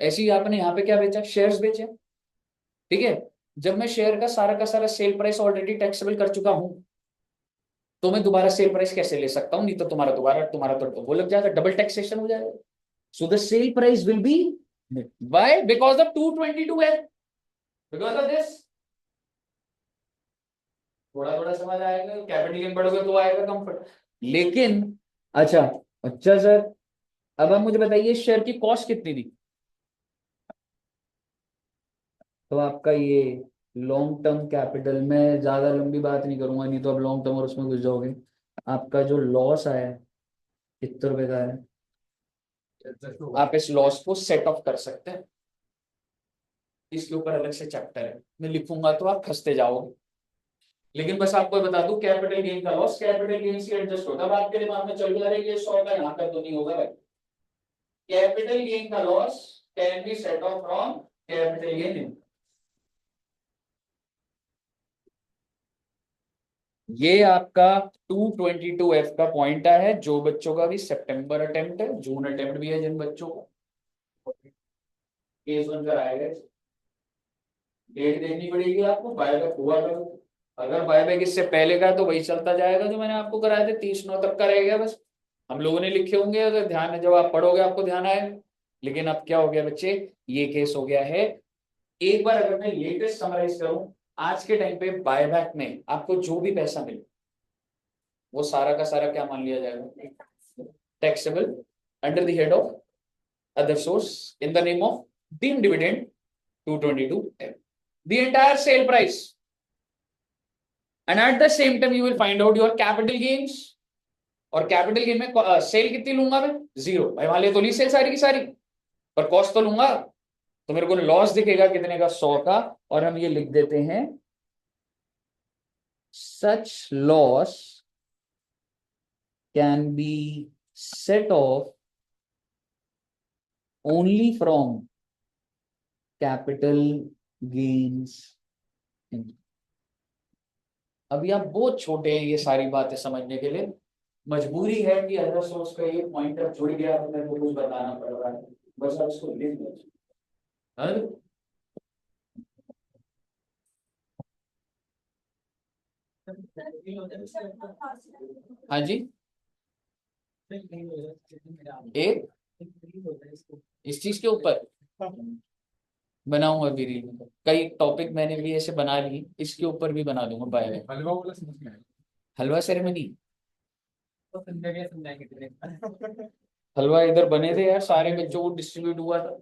ऐसे ही आपने यहाँ पे क्या बेचा, शेयर्स बेचे। ठीक है, जब मैं शेयर का सारा सेल प्राइस ऑलरेडी टैक्सेबल कर चुका हूं, तो मैं दोबारा सेल प्राइस कैसे ले सकता हूं, नहीं तो तुम्हारा तो वो लग जाएगा, डबल टैक्सेशन हो जाएगा। So the sale price will be, why, because of 222 है, बिकॉज ऑफ दिस। थोड़ा थोड़ा समझ आएगा, कैपिटल गेन बढ़ोगे तो आएगा कंफर्ट। लेकिन अच्छा, अच्छा सर, अब आप मुझे बताइए शेयर की कॉस्ट कितनी थी। तो आपका ये लॉन्ग टर्म कैपिटल, में ज्यादा लंबी बात नहीं करूंगा, नहीं तो आप लॉन्ग टर्म और उसमें घुस जाओगे। आपका जो लॉस आया है, कितने रुपए का है, आप इस लॉस को सेट ऑफ कर सकते हैं, इसके ऊपर अलग से चैप्टर है, मैं लिखूंगा तो आप फंसते जाओगे। लेकिन बस आपको बता दूं, कैपिटल गेन का लॉस कैपिटल गेन से एडजस्ट होता है। अब आपके दिमाग में चल जा रहा है कि 100 का यहाँ का तो नहीं होगा भाई। कैपिटल गेन का loss can be set of from capital gain. ये आपका 222F का पॉइंट है, जो बच्चों का भी सितंबर अटेम्प्ट है, जून अटेम्प्ट भी है, जिन बच्चों को केस बनकर आएगा, डेट देखनी पड़ेगी आपको, बायबैक हुआ करो। अगर बायबैक इससे पहले का है तो वही चलता जाएगा जो मैंने आपको कराया था, 30/9 तक का रहेगा बस। हम लोगों ने लिखे होंगे, अगर ध्यान है, जब आप पढ़ोगे आपको ध्यान आए। लेकिन अब क्या हो गया बच्चे, ये केस हो गया है एक बार अगर मैं लेटेस्ट समराइज करूं, आज के टाइम पे बायबैक में आपको जो भी पैसा मिले वो सारा का सारा क्या मान लिया जाएगा, taxable under the head of other source in the name of deemed dividend 222M, the entire sale price. And at the same time you will find out your capital gains. और कैपिटल गेन में cell कितनी लूंगा मैं, 0। भाई मान लिया तो ली cell सारी की सारी, पर कॉस्ट तो लूंगा, तो मेरे को लॉस दिखेगा कितने का, 100 का। और हम ये लिख देते हैं, such loss can be set off only from capital gains. अभी आप बहुत छोटे हैं ये सारी बातें समझने के लिए, मजबूरी है कि अदर सोर्स का ये पॉइंटर जुड़ गया तो मेरे को कुछ बताना पड़ रहा है, बस आप इसको लिख लीजिए। हाँ जी, एक इस चीज के ऊपर बनाऊंगा भी रील, कई टॉपिक मैंने भी ऐसे बना ली, इसके ऊपर भी बना दूंगा बाय वे। हलवा वाला समझ में आया। हलवा सेरेमनी, तो समझाएंगे। हलवा इधर बने थे यार, सारे बच्चों को डिस्ट्रीब्यूट हुआ था,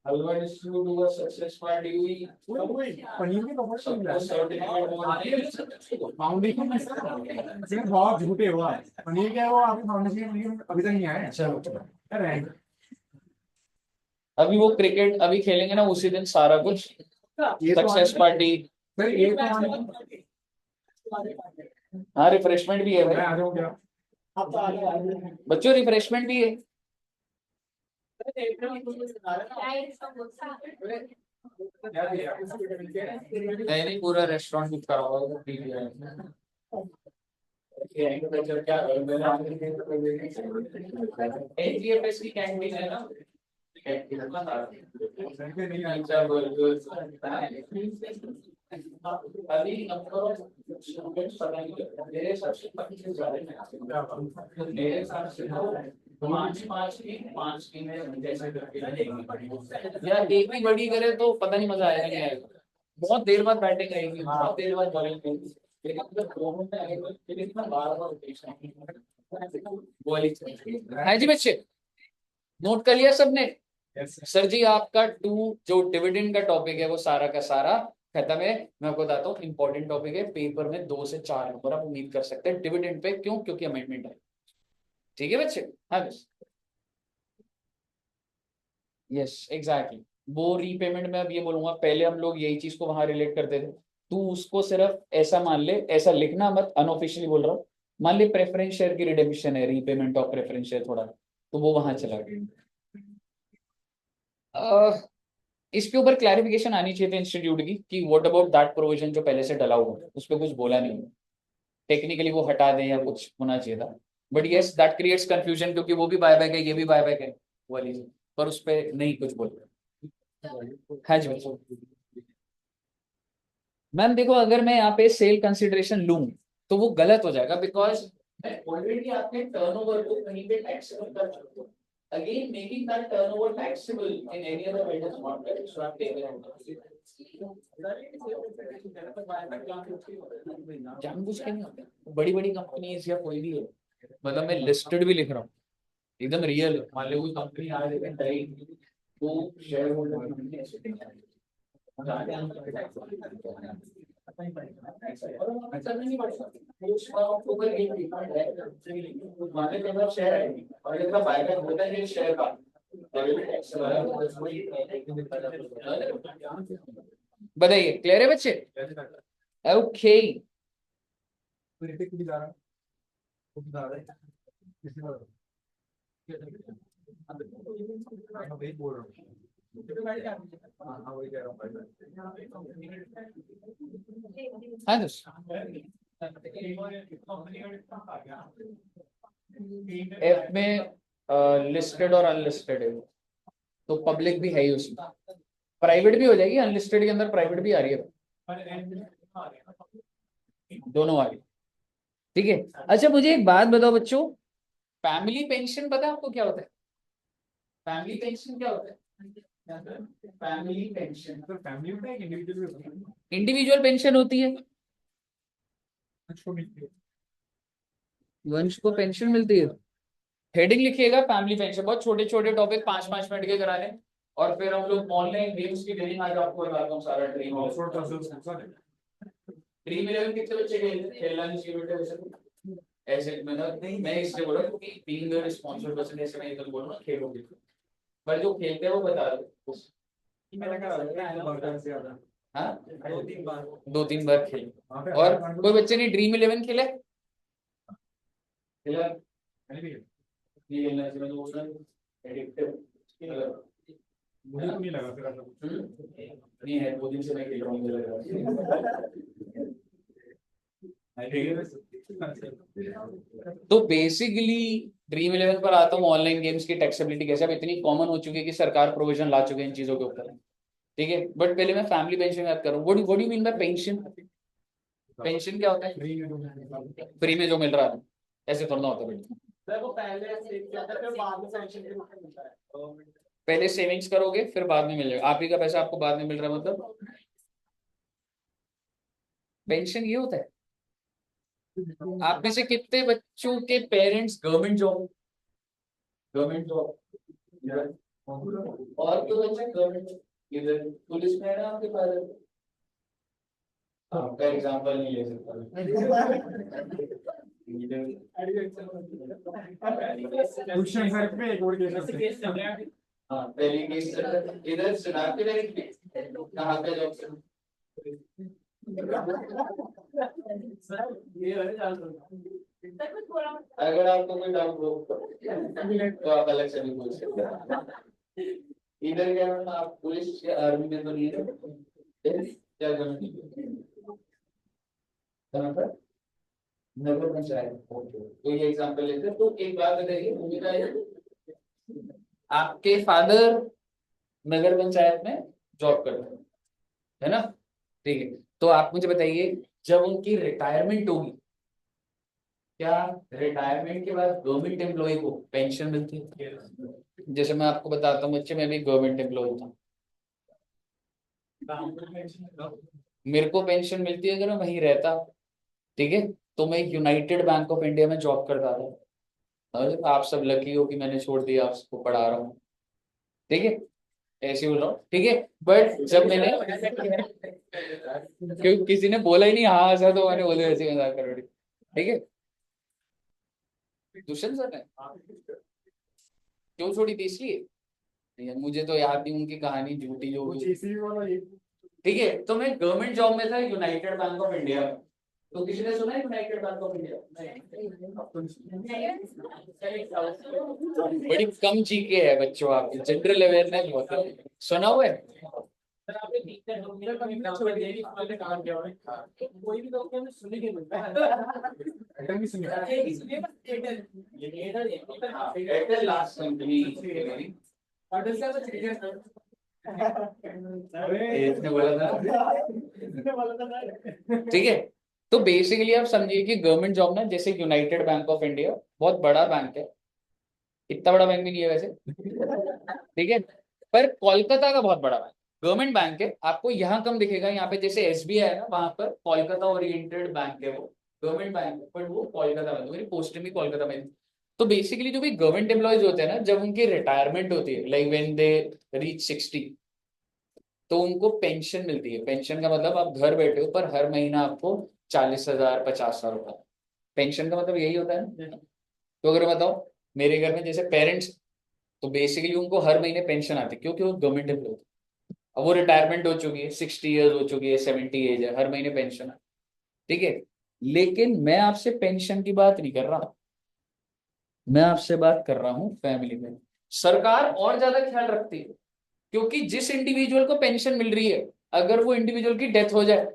हलवा डिस्ट्रीब्यूट हुआ, सक्सेस पार्टी हुई, पनीर के कपड़े तो मिला फाउंडेशन बहुत झूठे हुआ पनीर क्या है, वो आपके फाउंडेशन अभी तक नहीं आया। चलो अभी वो क्रिकेट अभी खेलेंगे ना, उसी दिन सारा कुछ सक्सेस पार्टी। सर ये तो हाँ रिफ्रेशमेंट भी है मैं भाई आ जाऊँ क्या? बच्चों, रिफ्रेशमेंट भी है। नहीं पूरा रेस्टोरेंट बुक करा हुआ की कैंटीन है ना, अभी नंबर ऑफ स्टूडेंट्स पता नहीं, मेरे हिसाब से 25 जा रहे हैं, मेरे हिसाब से पांच की में जैसे करके या एक भी बड़ी करे तो पता नहीं मजा आएगा नहीं आएगा, बहुत देर बाद बैटिंग आएगी, बहुत देर बाद बॉलिंग आएगी, लेकिन अगर दोनों में आएगा फिर इतना बार-बार बॉलिंग है जी। बच्चे नोट कर लिया सबने? सर जी आपका जो डिविडेंड का टॉपिक है वो सारा का सारा खत्म है। मैं आपको बताता हूँ, इंपॉर्टेंट टॉपिक है, पेपर में 2 से 4 नंबर आप उम्मीद कर सकते हैं डिविडेंड पे। क्यों? क्योंकि अमेंडमेंट है। ठीक है बच्चे? हाँ यस एग्जैक्टली। वो रीपेमेंट में अब ये बोलूंगा, पहले हम लोग यही चीज को वहां रिलेट करते थे, तू उसको सिर्फ ऐसा मान ले, ऐसा लिखना मत, अनऑफिशियली बोल रहा हूँ, मान ले प्रेफरेंस शेयर की रिडेम्पशन है, रीपेमेंट ऑफ प्रेफरेंस शेयर थोड़ा, तो वो वहां चला गया। इसके ऊपर क्लैरिफिकेशन आनी चाहिए थी इंस्टीट्यूट की कि व्हाट अबाउट दैट प्रोविजन जो पहले से डला हुआ है, उस पर कुछ बोला नहीं, टेक्निकली वो हटा दें या कुछ होना चाहिए था। But yes that creates confusion, क्योंकि वो भी बायबैक है ये भी बायबैक है वाली, पर उस पर नहीं कुछ बोल रहे। हाँ जी बच्चों, मैम देखो अगर मैं यहाँ पे सेल कंसिडरेशन लूं तो वो गलत हो जाएगा, बिकॉज मैं ऑलरेडी आपके टर्नओवर को कहीं पे टैक्सेबल कर चुका हूं। Again, making that turnover taxable in any other way does not matter. So I'm taking it. जानबूझ के नहीं होता, बड़ी बड़ी कंपनीज या कोई भी है, मतलब मैं लिस्टेड भी लिख रहा हूँ एकदम रियल, मान लो कोई कंपनी आ रही है तो शेयर होल्डर बताइए, क्लियर है बच्चे? ओके बोल रहा हूँ हाँ एफ में लिस्टेड और अनलिस्टेड है, तो पब्लिक भी है ही उसमें, प्राइवेट भी हो जाएगी, अनलिस्टेड के अंदर प्राइवेट भी आ रही है, दोनों आ रही। ठीक है, अच्छा मुझे एक बात बताओ बच्चों, फैमिली पेंशन पता है आपको क्या होता है? फैमिली पेंशन क्या होता है? फैमिली पेंशन, सर फैमिली में एक इंडिविजुअल इंडिविजुअल पेंशन होती है, वंश को पेंशन मिलती है। हेडिंग लिखिएगा फैमिली पेंशन, बहुत छोटे छोटे टॉपिक 5-5 मिनट के करा लें, और फिर हम लोग ऑनलाइन गेम्स की ट्रेनिंग आज आपको बताता हूँ सारा ट्रेनिंग। ड्रीम 11 कितने बच्चे खेलना नहीं चाहिए बेटे वैसे, ऐसे मैं इसलिए बोला क्योंकि बीइंग अ रिस्पांसिबल पर्सन ऐसे मैं इधर बोल रहा हूँ खेलोगे, पर जो खेलते हैं वो बता दो। हाँ 2-3 बार खेले। और कोई बच्चे ने ड्रीम 11 खेला खेला ये खेलना चाहिए, मैं बोल रहा हूँ एडिक्टिव मुझे तो नहीं लगा फिर ऐसा कुछ। नहीं है, 2 दिन से मैं खेल रहा हूँ, मुझे लग रहा है। तो बेसिकली ड्रीम 11 पर आता हूँ, ऑनलाइन गेम्स की टैक्सेबिलिटी कैसे अब इतनी कॉमन हो चुकी है कि सरकार प्रोविजन ला चुके हैं इन चीजों के ऊपर, ठीक है। बट पहले मैं फैमिली पेंशन बात करूँ, what do you mean by pension? Pension क्या होता है? फ्री में जो मिल रहा है, ऐसे थोड़ा ना होता है बेटा। सर वो पहले सेव किया था, फिर बाद में पेंशन के रूप में मिलता है। पहले सेविंग्स करोगे फिर बाद में मिल जाएगा, आप ही का पैसा आपको बाद में मिल रहा है, मतलब पेंशन ये होता है। आप में से कितने बच्चों के parents government job, government job, और तो बच्चे गवर्नमेंट इधर पुलिस में है ना आपके फादर, आपका एग्जांपल नहीं ले सकता। क्वेश्चन सर पे एक और केस हाँ पहली केस इधर सुना के कहाँ पे जॉब, अगर आपको कोई डाउट हो तो आप अलग से भी पूछ सकते हैं। इधर क्या है, आप पुलिस या आर्मी में तो नहीं है, क्या करना नगर पंचायत, तो ये एग्जांपल लेते हैं। तो एक बात बताइए, भूमिका आपके फादर नगर पंचायत में जॉब करते हैं, है ना, ठीक है। तो आप मुझे बताइए जब उनकी रिटायरमेंट होगी, क्या रिटायरमेंट के बाद गवर्नमेंट एम्प्लॉय को पेंशन मिलती है? जैसे मैं आपको बताता हूँ बच्चे, मैं भी गवर्नमेंट एम्प्लॉय था, मेरे को पेंशन मिलती है अगर मैं वहीं रहता, ठीक है। तो मैं यूनाइटेड बैंक ऑफ इंडिया में जॉब करता था, और आप सब लकी हो कि मैंने छोड़ दिया, आपको पढ़ा रहा हूँ, ठीक है, ऐसे बोल रहा हूँ, ठीक है। बट जब मैंने क्योंकि किसी ने बोला ही नहीं हाँ ऐसा, तो मैंने बोले ऐसे मजाक कर रही, ठीक है। दुष्यंत सर ने क्यों छोड़ी थी, इसलिए यार मुझे तो याद नहीं उनकी कहानी झूठी जो भी, ठीक है। तो मैं गवर्नमेंट जॉब में था यूनाइटेड बैंक ऑफ इंडिया, तो किसी ने सुना है यूनाइटेड बैंक ऑफ इंडिया? बड़ी कम जीके है बच्चों, आपकी जनरल अवेयरनेस बहुत है, सुना हुआ है? सर आपने टीचर डॉक्यूमेंट का एग्जांपल दे दी, उसमें काम किया है कोई भी डॉक्यूमेंट सुनने के मिलता है, एयरटेल भी सुनिए, एक ही सुनिए बस एयरटेल, ये Airtel last company, what is that sir? इसने बोला था, इसने बोला था सर। ठीक है। तो बेसिकली आप समझिए कि गवर्नमेंट जॉब ना, जैसे यूनाइटेड बैंक ऑफ इंडिया बहुत बड़ा बैंक है, इतना बड़ा बैंक भी नहीं है वैसे, ठीक है, पर कोलकाता का बहुत बड़ा बैंक गवर्नमेंट बैंक है। आपको यहाँ कम दिखेगा, यहाँ पे जैसे एसबीआई है ना, वहां पर कोलकाता ओरिएंटेड बैंक है, वो गवर्नमेंट बैंक है, बट वो कोलकाता में, मेरी पोस्टिंग भी कोलकाता में। तो बेसिकली जो भी गवर्नमेंट एम्प्लॉयज होते हैं ना, जब उनकी रिटायरमेंट होती है, लाइक व्हेन दे रीच 60, तो उनको पेंशन मिलती है। पेंशन का मतलब आप घर बैठे हो पर हर महीना आपको 40,000 50,000 रुपए, पेंशन का मतलब यही होता है ना। तो अगर बताओ मेरे घर में जैसे पेरेंट्स, तो बेसिकली उनको हर महीने पेंशन आती है, क्योंकि वो गवर्नमेंट एम्प्लॉय, अब वो रिटायरमेंट हो चुकी है, 60 ईयर्स हो चुकी है, 70 एज है, हर महीने पेंशन है, ठीक है। लेकिन मैं आपसे पेंशन की बात नहीं कर रहा, मैं आपसे बात कर रहा हूँ फैमिली में। सरकार और ज्यादा ख्याल रखती है, क्योंकि जिस इंडिविजुअल को पेंशन मिल रही है, अगर वो इंडिविजुअल की डेथ हो जाए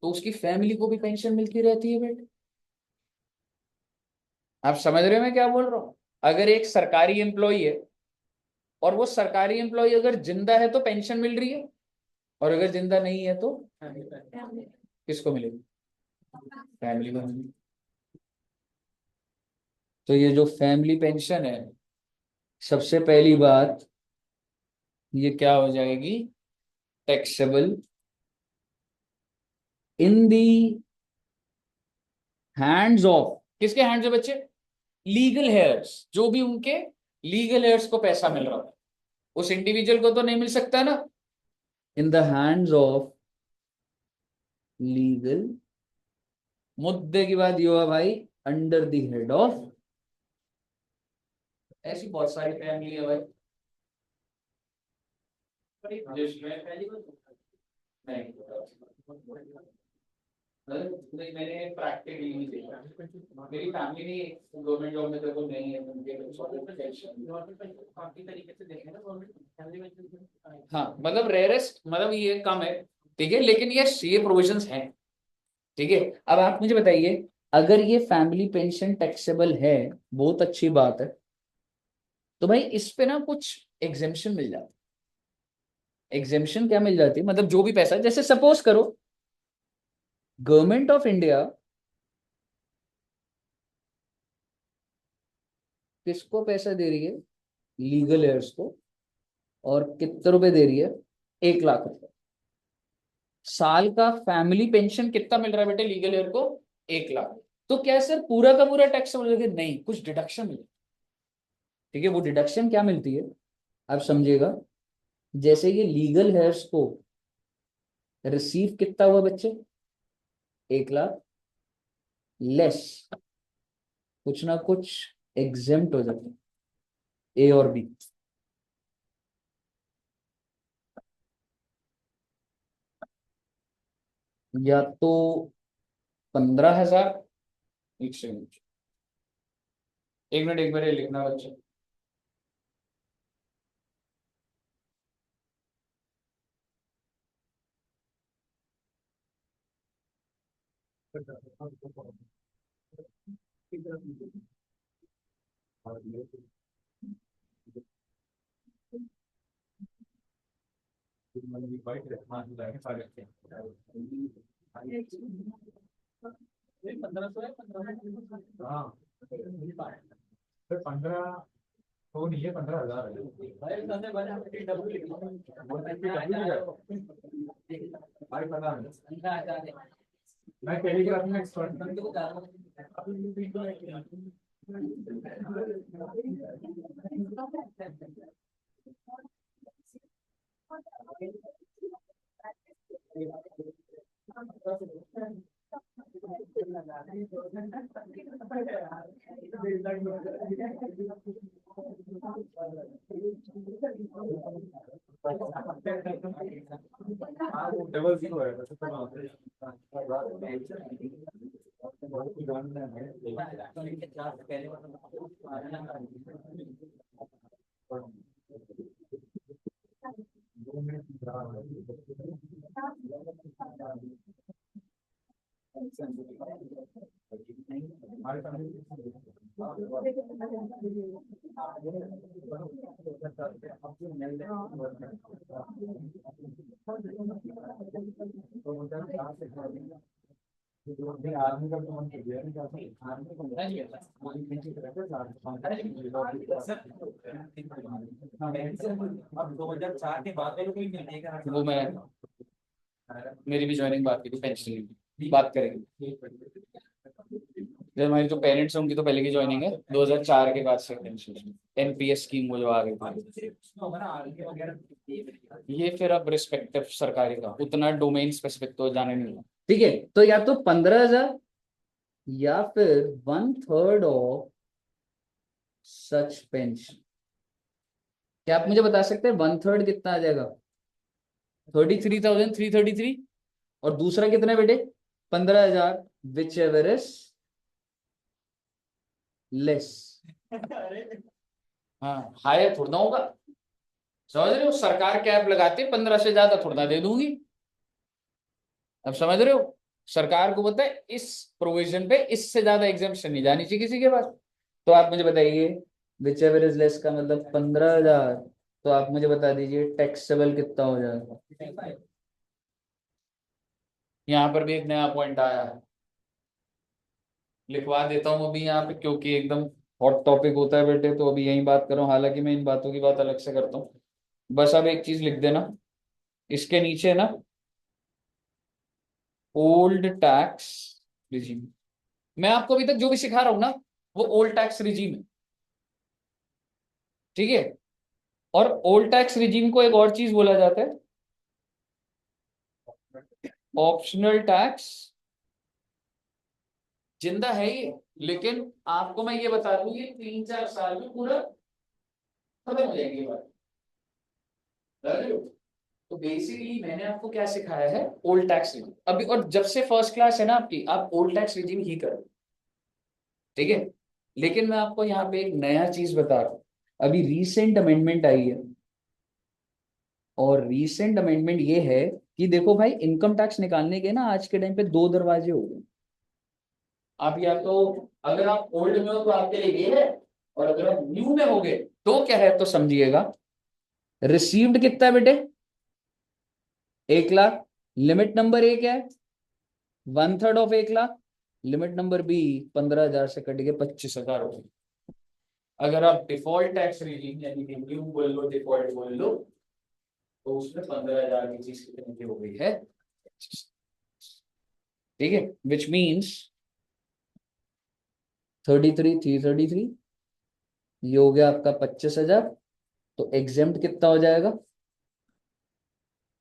तो उसकी फैमिली को भी पेंशन मिलती रहती है बेटे। आप समझ रहे हो मैं क्या बोल रहा हूँ? अगर एक सरकारी एम्प्लॉय है, और वो सरकारी एम्प्लॉय अगर जिंदा है तो पेंशन मिल रही है, और अगर जिंदा नहीं है तो किसको मिलेगी? फैमिली को मिलेगी। तो ये जो फैमिली पेंशन है, सबसे पहली बात ये क्या हो जाएगी, taxable in the hands of, किसके हैंड्स है बच्चे, लीगल हेयर्स, जो भी उनके लीगल हेयर्स को पैसा मिल रहा है, उस इंडिविजुअल को तो नहीं मिल सकता ना, इन द हैंड्स ऑफ लीगल, मुद्दे की बात ये हुआ भाई, अंडर द हेड ऑफ, ऐसी बहुत सारी फैमिली है भाई जिसमें नहीं, नहीं मैंने प्रैक्टिकली नहीं देखा, मेरी फैमिली नहीं गवर्नमेंट जॉब में तो नहीं है उनके, काफी तरीके से देखें ना गवर्नमेंट फैमिली में। हाँ मतलब रेयरेस्ट, मतलब ये कम है, ठीक है, लेकिन ये प्रोविजंस हैं, ठीक है। अब आप मुझे बताइए, अगर ये फैमिली पेंशन टैक्सेबल है, बहुत अच्छी बात है, तो भाई इस पे ना कुछ एग्जेम्पशन मिल जाती है। एग्जेम्पशन क्या मिल जाती है, मतलब जो भी पैसा, जैसे सपोज करो गवर्नमेंट ऑफ इंडिया किसको पैसा दे रही है, लीगल एयर्स को, और कितने रुपए दे रही है, 1 लाख रुपए। साल का फैमिली पेंशन कितना मिल रहा है बेटे लीगल एयर को, 1 लाख। तो क्या सर पूरा का पूरा टैक्स मिल रहा है, नहीं, कुछ डिडक्शन मिले, ठीक है। वो डिडक्शन क्या मिलती है, आप समझिएगा, जैसे ये लीगल हेयर्स को रिसीव कितना हुआ बच्चे, 1 लाख, लेस कुछ ना कुछ एग्जेम्प्ट हो जाते हैं, ए और बी। या तो 15,000, एक सेकंड, एक मिनट, एक बार ये लिखना बच्चे, ये 1500 है, 1500। हाँ, फिर 15 तो नहीं है, 15,000 है। भाई सामने बना है डब्ल्यू लिखा भाई पता नहीं, 15,000 है। मैं कैलीग्राफी में एक्सपर्ट हूँ। बंदे को डालो। हाँ, वो डबल जीरो है, वैसे तो बहुत ही जानना आदमी का तो मन कर दिया अब 2004 के बाद में कोई मिलने का वो मैं, मेरी भी ज्वाइनिंग बात की थी पेंशन की, बात करेंगे। जब हमारी जो पेरेंट्स हैं उनकी तो पहले की ज्वाइनिंग है, 2004 के बाद से पेंशन, एनपीएस स्कीम वो जो आ गई थी, ये फिर अब रिस्पेक्टिव सरकारी का, उतना डोमेन स्पेसिफिक तो जाने नहीं है, ठीक है। तो या तो 15,000 या फिर 1/3 ऑफ सच पेंशन। क्या आप मुझे बता सकते हैं 1/3 कितना आ जाएगा, 33,333, और दूसरा कितना है बेटे, 15,000, विच एवर इज लेस। हाँ, हायर थोड़ा ना होगा, समझ रहे हो, सरकार कैप लगाती है, 15 से ज्यादा थोड़ा ना दे दूंगी। अब समझ रहे हो, सरकार को पता है इस प्रोविजन पे इससे ज्यादा एग्जाम्पशन नहीं जानी चाहिए किसी के पास। तो आप मुझे बताइए, विच एवर इज लेस का मतलब 15,000, तो आप मुझे बता दीजिए टैक्सेबल कितना हो जाएगा। यहाँ पर भी एक नया पॉइंट आया है, लिखवा देता हूँ अभी यहाँ पे, क्योंकि एकदम हॉट टॉपिक होता है बेटे, तो अभी यही बात करूँ, हालांकि मैं इन बातों की बात अलग से करता हूँ। बस अब एक चीज लिख देना इसके नीचे ना, ओल्ड टैक्स रिजीम। मैं आपको अभी तक जो भी सिखा रहा हूं ना वो ओल्ड टैक्स रिजीम है, ठीक है। और ओल्ड टैक्स रिजीम को एक और चीज बोला जाता है, ऑप्शनल टैक्स। जिंदा है ये, लेकिन आपको मैं ये बता दूं ये 3-4 साल में पूरा खत्म हो जाएगी ये बात, समझ रहे हो? तो बेसिकली मैंने आपको क्या सिखाया है, ओल्ड टैक्स रिजीम अभी, और जब से फर्स्ट क्लास है ना आपकी, आप ओल्ड टैक्स रिजीम ही करो, ठीक है। लेकिन मैं आपको यहाँ पे एक नया चीज बता रहा हूँ, अभी रीसेंट अमेंडमेंट आई है, और रीसेंट अमेंडमेंट ये है कि देखो भाई, इनकम टैक्स निकालने के ना आज के टाइम पे 2 दरवाजे हो गए। आप या तो, अगर आप ओल्ड में हो तो आपके लिए ये है, और अगर आप न्यू में होगे तो क्या है, तो समझिएगा। रिसीव्ड कितना है बेटे, 1 लाख। लिमिट नंबर ए क्या है, 1/3 of 1 lakh. Limit number B 15,000 से कट के 25,000 हो गई। अगर आप डिफॉल्ट टैक्स रिजीम यानी कि न्यू बोल लो, डिफॉल्ट बोल लो, तो उसमें 15,000 की चीज कितने की हो गई है, ठीक है। विच मीन्स 33,333, ये हो गया आपका 25,000। तो एग्जेम्प्ट कितना हो जाएगा,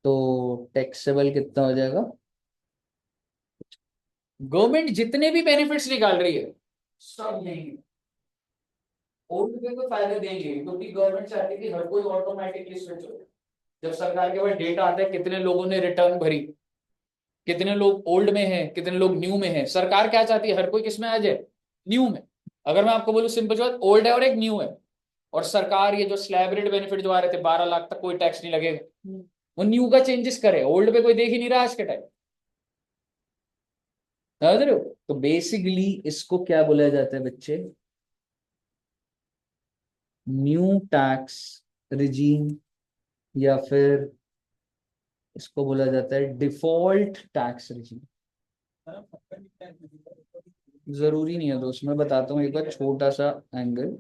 तो टैक्सेबल कितना हो जाएगा। गवर्नमेंट जितने भी बेनिफिट्स निकाल रही है सब देंगे, ओल्ड पे कोई फायदा देंगे, क्योंकि गवर्नमेंट चाहती है कि हर कोई ऑटोमेटिकली स्विच हो। जब सरकार के पास डेटा आता है कितने लोगों ने रिटर्न भरी, कितने लोग ओल्ड में हैं, कितने लोग न्यू में हैं, सरकार क्या चाहती है, हर कोई किस में आ जाए, न्यू में। अगर मैं आपको बोलूं सिंपल बात, ओल्ड है और एक न्यू है, और सरकार ये जो स्लैब रेट बेनिफिट जो आ रहे थे 12 लाख तक कोई टैक्स नहीं लगेगा, वो न्यू का चेंजेस करे, ओल्ड पे कोई देख ही नहीं रहा आज के टाइम, समझ रहे हो? तो बेसिकली इसको क्या बोला जाता है बच्चे, न्यू टैक्स रिजीम, या फिर इसको बोला जाता है डिफॉल्ट टैक्स रिजीम। जरूरी नहीं है दोस्त, मैं बताता हूँ एक बार छोटा सा एंगल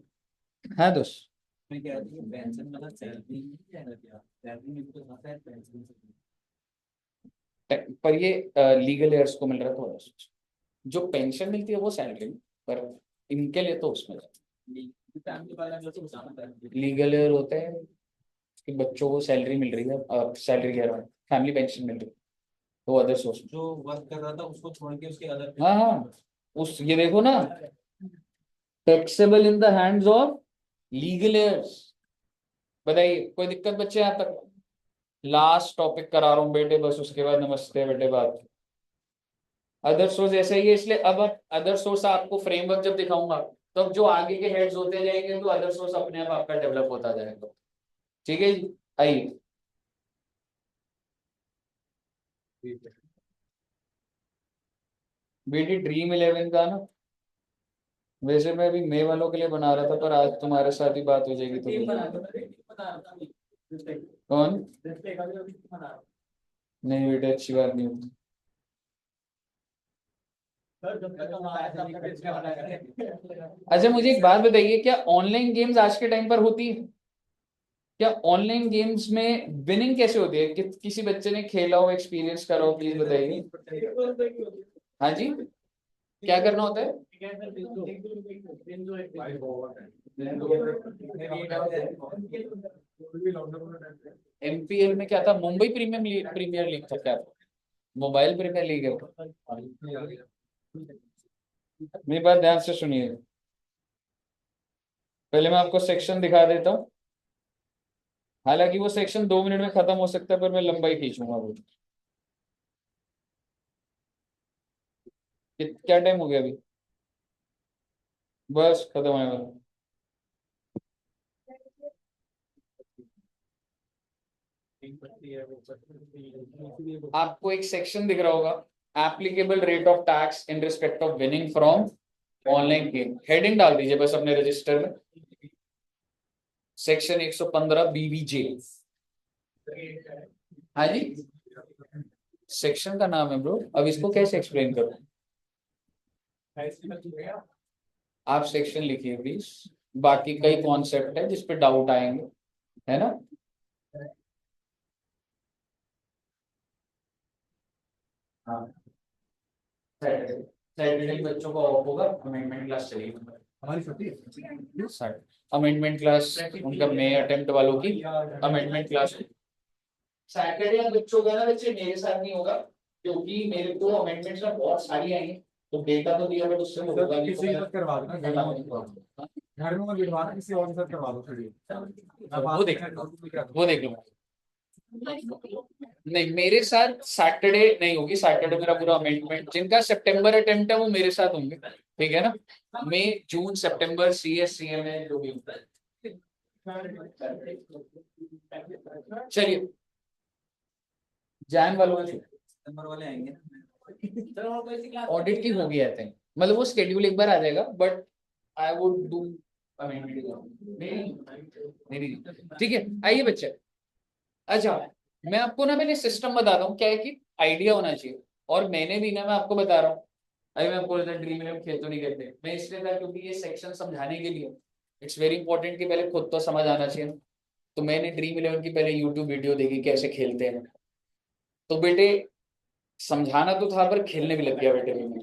है दोस्त। मैं कह रही हूँ पेंशन मतलब सैलरी नहीं है ना, क्या सैलरी में भी तो खाता है पेंशन से। पर ये लीगल एयर्स को मिल रहा है थोड़ा सा, जो पेंशन मिलती है वो सैलरी में, पर इनके लिए तो उसमें फैमिली वाला जो बताना है लीगल एयर होते हैं कि बच्चों को सैलरी मिल रही है, सैलरी कह रहा हूँ, फैमिली पेंशन मिल रही है, तो अदर सोर्स में। जो वर्क कर रहा था उसको छोड़ के उसके अलग हाँ हाँ, उस ये देखो ना, taxable in the hands of legal heirs. बताइए कोई दिक्कत बच्चे यहाँ तक? लास्ट टॉपिक करा रहा हूँ बेटे, बस उसके बाद नमस्ते बेटे बात। अदर सोर्स ऐसा ही है, इसलिए अब अदर सोर्स आपको फ्रेमवर्क जब दिखाऊंगा, तो अब जो आगे के हेड्स होते जाएंगे तो अदर सोर्स अपने आप आपका डेवलप होता जाएगा, ठीक है जी। आइए, बेटी ड्रीम 11 का ना, वैसे मैं अभी मे वालों के लिए बना रहा था, पर आज तुम्हारे साथ ही बात हो जाएगी टीम तो। बना दो, बना रहा था कौन? बना रहा नहीं बेटे, अच्छी बात नहीं होती। अच्छा मुझे एक बात बताइए, क्या ऑनलाइन गेम्स आज के टाइम पर होती है? क्या ऑनलाइन गेम्स में विनिंग कैसे होती है? किसी बच्चे ने खेला हो, एक्सपीरियंस करा हो, प्लीज बताइए। हाँ जी, क्या करना होता है? एमपीएल में क्या था, मुंबई प्रीमियर लीग था क्या? मोबाइल प्रीमियर लीग है। मेरी बात ध्यान से सुनिए, पहले मैं आपको सेक्शन दिखा देता हूँ, हालांकि वो सेक्शन 2 मिनट में खत्म हो सकता है, पर मैं लंबाई खींचूंगा वो। क्या टाइम हो गया अभी? बस खत्म होने वाला। आपको एक सेक्शन दिख रहा होगा, applicable rate of tax in respect of winning from online game, heading डाल दीजिए बस अपने रजिस्टर में, सेक्शन 115 बीबीजे। हाँ जी, सेक्शन का नाम है ब्रो, अब इसको कैसे एक्सप्लेन करूं? आप सेक्शन लिखिए प्लीज, बाकी कई कॉन्सेप्ट है जिस पे डाउट आएंगे, है ना। हाँ, सैटरडे सैटरडे बच्चों का ऑफ होगा, अमेंडमेंट क्लास चलेगी। हमारी छुट्टी है। अमेंडमेंट क्लास उनका मे अटेम्प्ट वालों की अमेंडमेंट क्लास सैटरडे बच्चों का ना बच्चे मेरे साथ नहीं होगा, क्योंकि मेरे को अमेंडमेंट्स में बहुत सारी आई हैं, तो डेटा तो दिया बट उससे होगा नहीं, किसी तो के साथ करवा दो ना, घर में मत बिठवाना, किसी और के साथ करवा दो शेड्यूल। वो देख लो नहीं, मेरे साथ सैटरडे नहीं होगी, सैटरडे मेरा पूरा अमेंडमेंट, जिनका सितंबर अटेम्प्ट है वो मेरे साथ होंगे, ठीक है ना। मई जून सितंबर CS CM है जो भी होता है। चलिए जैन वालों में नंबर वाले आएंगे ऑडिट की होगी आई थिंक, मतलब वो स्केड्यूल एक बार आ जाएगा, but I would do amendment नहीं, ठीक है। आइए बच्चे, अच्छा मैं आपको ना मैंने सिस्टम बता रहा हूँ, क्या है कि आइडिया होना चाहिए, और मैंने भी ना मैं आपको बता रहा हूँ, अभी मैं आपको ड्रीम इलेवन खेल तो नहीं करते, मैं इसलिए था क्योंकि ये सेक्शन समझाने के लिए इट्स वेरी इंपॉर्टेंट कि पहले खुद तो समझ आना चाहिए। तो मैंने ड्रीम इलेवन की पहले यूट्यूब वीडियो देखी कैसे खेलते हैं, तो बेटे समझाना तो था पर खेलने भी लग गया बेटे में।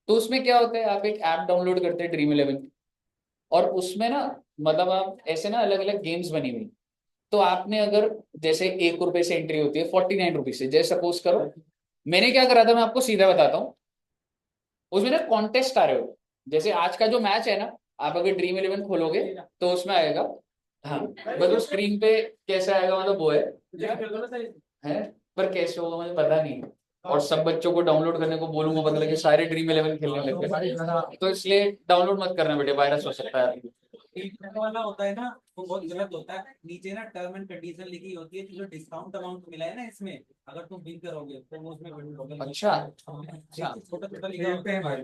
तो उसमें क्या होता है, आप एक ऐप डाउनलोड करते हैं ड्रीम इलेवन, और उसमें ना मतलब आप ऐसे ना अलग अलग गेम्स बनी हुई, तो आपने अगर जैसे 1 रुपए से एंट्री होती है 49 रुपीज से, जैसे सपोज करो मैंने क्या करा था, मैं आपको सीधा बताता हूँ, उसमें ना कॉन्टेस्ट आ रहे हो, जैसे आज का जो मैच है ना, आप अगर ड्रीम इलेवन खोलोगे तो उसमें आएगा, हाँ मतलब स्क्रीन पे कैसे आएगा, मतलब वो है पर कैसे होगा मुझे पता नहीं, और सब बच्चों को डाउनलोड करने को बोलूंगा, मतलब कि सारे ड्रीम इलेवन खेलने लग गए, तो इसलिए डाउनलोड मत करना बेटे, वायरस हो सकता है। टीम वाला होता है ना, वो बहुत गलत होता है। नीचे ना टर्म एंड कंडीशन लिखी होती है कि जो डिस्काउंट अमाउंट मिला है ना इसमें, अगर तुम बिल करोगे तो वो उसमें अच्छा छोटा छोटा लिखा होता है।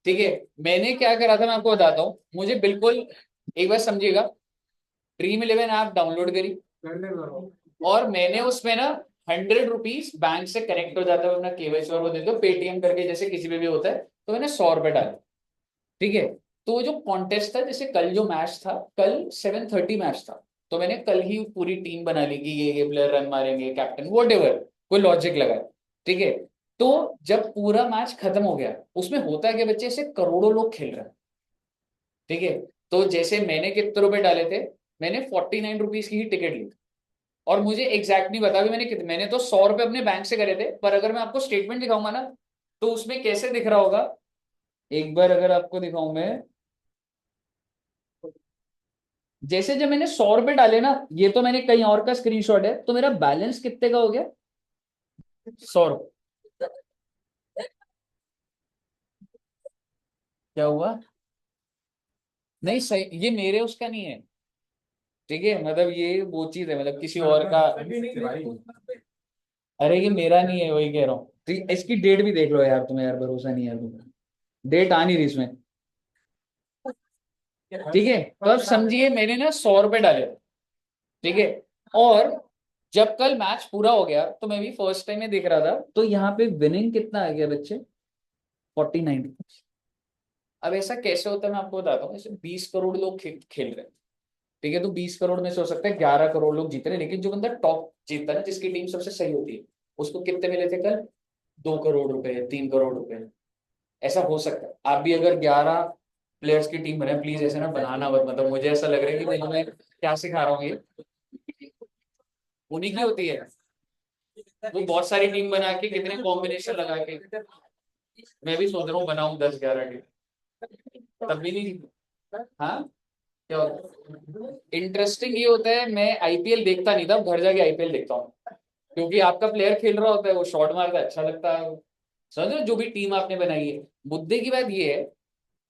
ठीक है, मैंने क्या करा था मैं आपको बताता हूँ, मुझे बिल्कुल एक बार समझिएगा, ड्रीम इलेवन ऐप डाउनलोड करी, और मैंने उसमें ना 100 रुपीज बैंक से कनेक्ट हो जाता है अपना KYC और वो दे दो पेटीएम करके, जैसे किसी पे भी होता है, तो मैंने 100 रुपए डाले, ठीक है। तो वो जो कॉन्टेस्ट था, जैसे कल जो मैच था, कल 7:30 मैच था, तो मैंने कल ही पूरी टीम बना ली कि ये प्लेयर रन मारेंगे, कैप्टन वॉट एवर, कोई लॉजिक लगाए, ठीक है। तो जब पूरा मैच खत्म हो गया, उसमें होता है कि बच्चे ऐसे करोड़ों लोग खेल रहे हैं, ठीक है। तो जैसे मैंने कितने रुपए डाले थे, मैंने 49 रुपीज की ही टिकट ली, और मुझे एग्जैक्ट नहीं बता कि मैंने कितने, मैंने तो 100 रुपए अपने बैंक से करे थे, पर अगर मैं आपको स्टेटमेंट दिखाऊंगा ना, तो उसमें कैसे दिख रहा होगा, एक बार अगर आपको दिखाऊं मैं, जैसे जब मैंने 100 रुपए डाले ना, ये तो मैंने कहीं और का स्क्रीनशॉट है, तो मेरा बैलेंस कितने का हो गया, 100 रुपए। क्या हुआ, नहीं सही, ये मेरे उसका नहीं है, ठीक है, मतलब ये वो चीज है, मतलब किसी और का, अरे ये मेरा नहीं है, वही कह रहा हूँ, ठीक, इसकी डेट भी देख लो यार, तुम्हें यार भरोसा नहीं है तुम्हें, डेट आ नहीं रही इसमें, ठीक है। तो अब समझिए मैंने ना 100 रुपए डाले, ठीक है, और जब कल मैच पूरा हो गया, तो मैं भी फर्स्ट टाइम में देख रहा था, तो यहाँ पे विनिंग कितना आ गया बच्चे, 49 रुपीज। अब ऐसा कैसे होता है मैं आपको बताता हूँ, ऐसे 20 करोड़ लोग खेल रहे हैं, ठीक है, तो 20 करोड़ में से हो सकता है 11 करोड़ लोग जीत रहे हैं, लेकिन जो बंदा टॉप जीतता है ना, जिसकी टीम सबसे सही होती है, उसको कितने मिले थे कल, 2 करोड़ रुपए, 3 करोड़ रुपए, ऐसा हो सकता है। आप भी अगर 11 प्लेयर्स की टीम बने, प्लीज ऐसे ना बनाना मत, मतलब मुझे ऐसा लग रहा है कि मैं क्या सिखा रहा हूँ, ये उन्हीं की होती है, वो बहुत सारी टीम बना के कितने कॉम्बिनेशन लगा के, मैं भी सोच रहा हूँ बनाऊं 10-11 टीम, तब भी नहीं, हाँ क्या होता है, इंटरेस्टिंग ये होता है, मैं IPL देखता नहीं था, घर जाके IPL देखता हूँ, क्योंकि आपका प्लेयर खेल रहा होता है, वो शॉट मारता है, अच्छा लगता है, समझ रहे हो, जो भी टीम आपने बनाई है। मुद्दे की बात ये है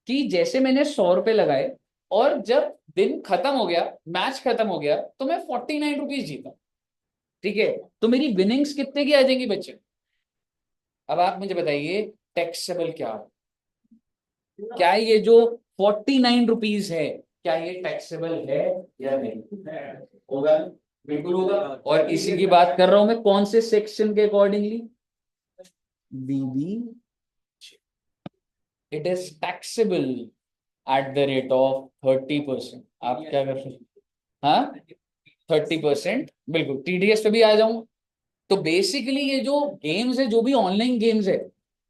कि जैसे मैंने 100 रुपए लगाए, और जब दिन खत्म हो गया, मैच खत्म हो गया, तो मैं 49 रुपीज जीता, ठीक है। तो मेरी विनिंग्स कितने की आ जाएंगी बच्चे, अब आप मुझे बताइए टैक्सेबल क्या है? क्या ये जो 49 रुपीज है, क्या ये टैक्सेबल है या नहीं, होगा, बिल्कुल होगा। और इसी की बात कर रहा हूं मैं, कौन से सेक्शन के accordingly, BB, it is taxable at the rate of 30%। आप क्या कर सकते, हाँ 30%, बिल्कुल टीडीएस पे भी आ जाऊं। तो बेसिकली ये जो गेम्स है, जो भी ऑनलाइन गेम्स है,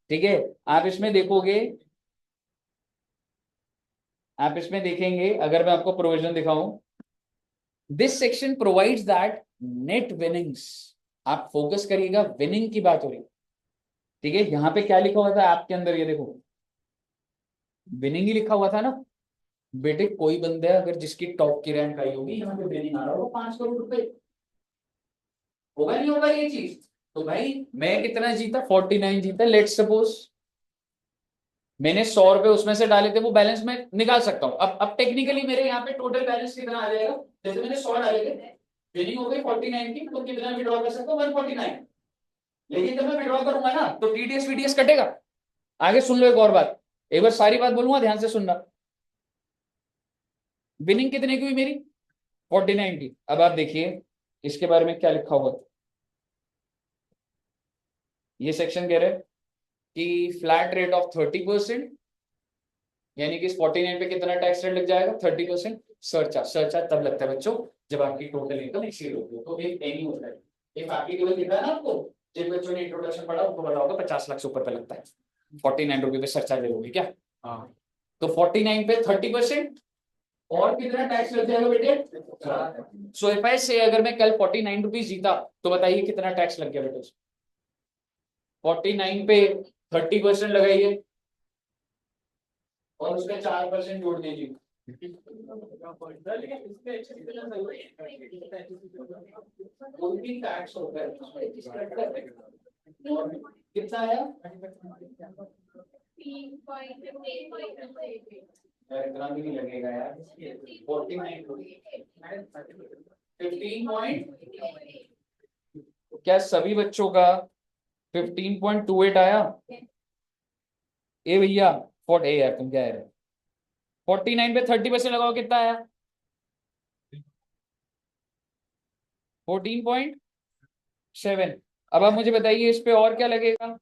ठीक है, आप इसमें देखोगे, आप इसमें देखेंगे, अगर मैं आपको प्रोविजन दिखाऊं, this section provides that net winnings, आप फोकस करिएगा, विनिंग की बात हो रही है, ठीक है। यहां पे क्या लिखा हुआ था आपके अंदर, ये देखो विनिंग ही लिखा हुआ था ना बेटे। कोई बंदा अगर जिसकी टॉप की रैंक आई होगी, यहाँ पे विनिंग आ रहा होगा 5 करोड़ रुपए, होगा नहीं होगा ये चीज? तो भाई मैं कितना जीता, 49 जीता, लेट्स सपोज मैंने 100 रुपए उसमें से डाले थे, वो बैलेंस में निकाल सकता हूँ। अब टेक्निकली मेरे यहाँ पे टोटल बैलेंस कितना आ जाएगा, जैसे मैंने 100 डाले थे, विनिंग हो गई 49 की, तो कितना विड्रॉ कर सकता हूँ, 149। लेकिन जब मैं विड्रॉ करूंगा ना, तो टीडीएस वीडीएस कटेगा। आगे सुन लो एक और बात, एक बार सारी बात बोलूंगा, ध्यान से सुनना। विनिंग कितने की हुई मेरी, 49 की। अब आप देखिए इसके बारे में क्या लिखा हुआ, ये सेक्शन कह रहे हैं कि फ्लैट रेट ऑफ 30%, यानी कि इस 49 पे कितना टैक्स रेट लग जाएगा, 30%। सरचार्ज, सरचार्ज तब लगता है बच्चों जब आपकी टोटल इनकम एक्सीड होती है, तो एक एनी होता है, एक एप्लीकेबल दिख रहा है ना आपको, जिन बच्चों ने इंट्रोडक्शन पढ़ा उनको पता होगा 50 लाख से ऊपर पे लगता है, 49 रुपए पे सरचार्ज लगोगे क्या? हाँ, तो 49 पे 30%, और कितना टैक्स लग जाएगा बेटे? सो इफ आई से अगर मैं कल 49 रुपीज जीता, तो बताइए कितना टैक्स लग गया बेटे? 49 पे 30% लगाइए, और उसका 4% जोड़ दीजिए, कोई भी टैक्स होता है कितना आया? इतना भी नहीं लगेगा यार, 49 15 क्या सभी बच्चों का 15.28 आया? ए भैया, 40 यार तुम क्या है, 49 पे 30% लगाओ, कितना आया? 14.7। अब आप मुझे बताइए इस पे और क्या लगेगा?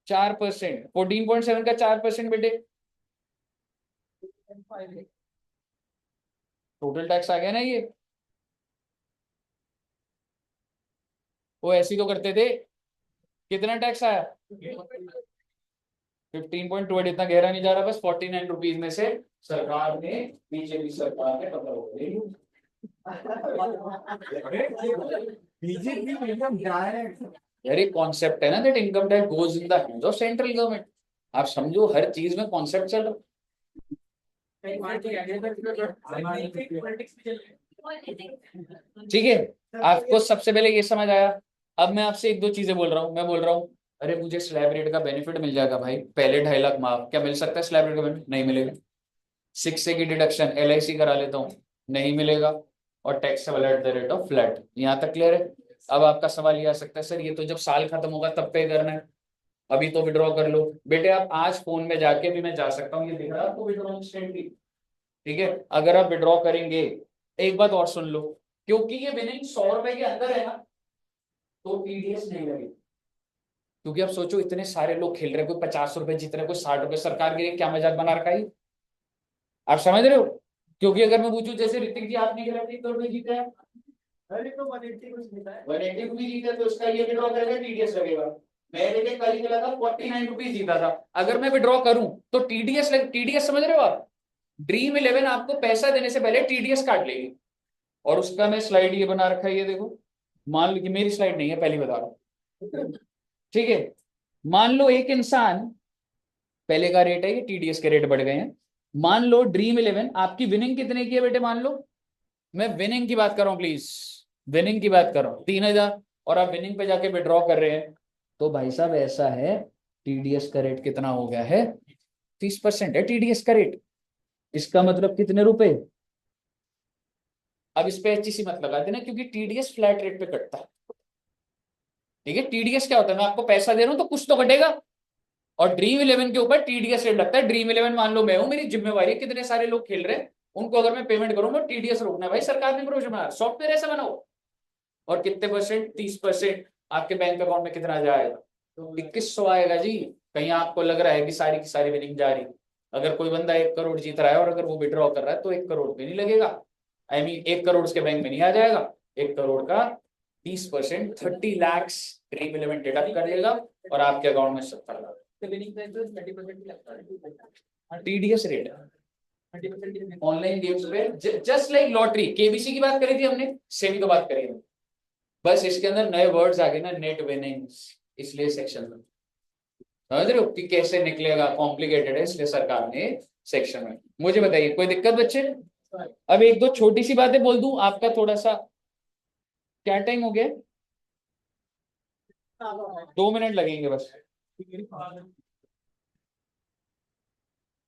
4%, 14.7 का 4% बेटे, टोटल टैक्स आ गया ना ये। वो ऐसे ही तो करते थे, कितना टैक्स आया? 15.28, इतना गहरा नहीं जा रहा, बस 49 रुपीज में से सरकार ने, बीजेपी सरकार ने पकड़ ली। अरे कॉन्सेप्ट है ना, that income tax goes in the hands of central government. आप समझो हर चीज में कॉन्सेप्ट चल रहा ठीक है। आपको सबसे पहले ये समझ आया। अब मैं आपसे एक दो चीजें बोल रहा हूँ, मैं बोल रहा हूँ अरे मुझे स्लैब रेट का बेनिफिट मिल जाएगा भाई, पहले 2.5 लाख माफ, क्या मिल सकता है स्लैब रेट का बेनिफिट? नहीं मिलेगा। 6 की डिडक्शन LIC करा लेता हूँ, नहीं मिलेगा। और taxable at the rate of flat, यहाँ तक क्लियर है? अब आपका सवाल ये आ सकता है सर ये तो जब साल खत्म होगा तब पे करना है, अभी तो विड्रॉ कर लो। बेटे आप आज फोन में जाके भी मैं जा सकता हूँ, ये दिख रहा है आपको विड्रॉ इंस्टेंटली, ठीक है। अगर आप विड्रॉ करेंगे, एक बात और सुन लो, क्योंकि ये विनिंग 100 रुपए के अंदर है ना, तो टीडीएस नहीं लगेगी। क्योंकि आप सोचो इतने सारे लोग खेल रहे हैं, कोई 50 रुपए जीत रहे हैं, कोई 60 रुपए, सरकार के लिए क्या मजाक बना रखा है, आप समझ रहे हो? क्योंकि अगर मैं पूछूं जैसे ऋतिक जी आपने खेला 3 करोड़ जीता है, अरे तो 180 रुपीज जीता, तो उसका ये विड्रॉ करेगा टीडीएस लगेगा। मैंने कल खेला था 49 रुपीज जीता था, अगर मैं विड्रॉ करूं तो टीडीएस टीडीएस समझ रहे हो आप? ड्रीम 11 आपको पैसा देने से पहले टीडीएस काट लेगी। और उसका मैं स्लाइड ये बना रखा है, ये देखो, मान लो कि मेरी स्लाइड नहीं है, पहले बता रहा हूं, ठीक है। मान लो एक इंसान, पहले का रेट है, ये टीडीएस के रेट बढ़ गए हैं। मान लो ड्रीम 11 आपकी विनिंग कितने की है बेटे, मान लो, मैं विनिंग की बात कर रहा हूं प्लीज, विनिंग की बात कर रहा हूं, 3,000, और आप विनिंग पे जाके विड्रॉ कर रहे हैं, तो भाई साहब ऐसा है, टीडीएस का रेट कितना हो गया है, 30% है टीडीएस का रेट। इसका मतलब कितने रुपए? अब इस पे अच्छी सी मत लगा देना, क्योंकि टीडीएस फ्लैट रेट पे कटता है, ठीक है। टीडीएस क्या होता है, मैं आपको पैसा दे रहा हूं तो कुछ तो कटेगा, और ड्रीम 11 के ऊपर टीडीएस रेट लगता है। ड्रीम 11 मान लो मैं हूं, मेरी जिम्मेवारी है, कितने सारे लोग खेल रहे हैं उनको अगर मैं पेमेंट करूंगा, टीडीएस रोकना है, भाई सरकार ने प्रोविजन बनाया, सॉफ्टवेयर ऐसा बनाओ। और कितने परसेंट, 30%। आपके बैंक अकाउंट में कितना जाएगा? 2100 आएगा जी। कहीं आपको लग रहा है कि सारी की सारी विनिंग जा रही, अगर कोई बंदा 1 करोड़ जीत रहा है और अगर वो विड्रॉ कर रहा है तो 1 करोड़ भी नहीं लगेगा, आई मीन 1 करोड़ उसके बैंक में नहीं आ जाएगा, 1 करोड़ का 20% 30 lakhs ड्रीम 11 डिडक्ट कर देगा और आपके अकाउंट में 70 लाख। टीडीएस रेट है ऑनलाइन गेम्स पे, जस्ट लाइक लॉटरी। केबीसी की बात करी थी हमने, सेमी तो बात करी है, बस इसके अंदर नए वर्ड्स आ गए ना, नेट विनिंग्स, इसलिए सेक्शन में समझ रहे हो कि कैसे निकलेगा, कॉम्प्लिकेटेड है, इसलिए सरकार ने सेक्शन में। मुझे बताइए कोई दिक्कत बच्चे? अब एक दो छोटी सी बातें बोल दूं, आपका थोड़ा सा क्या टाइम हो गया? 2 मिनट लगेंगे बस।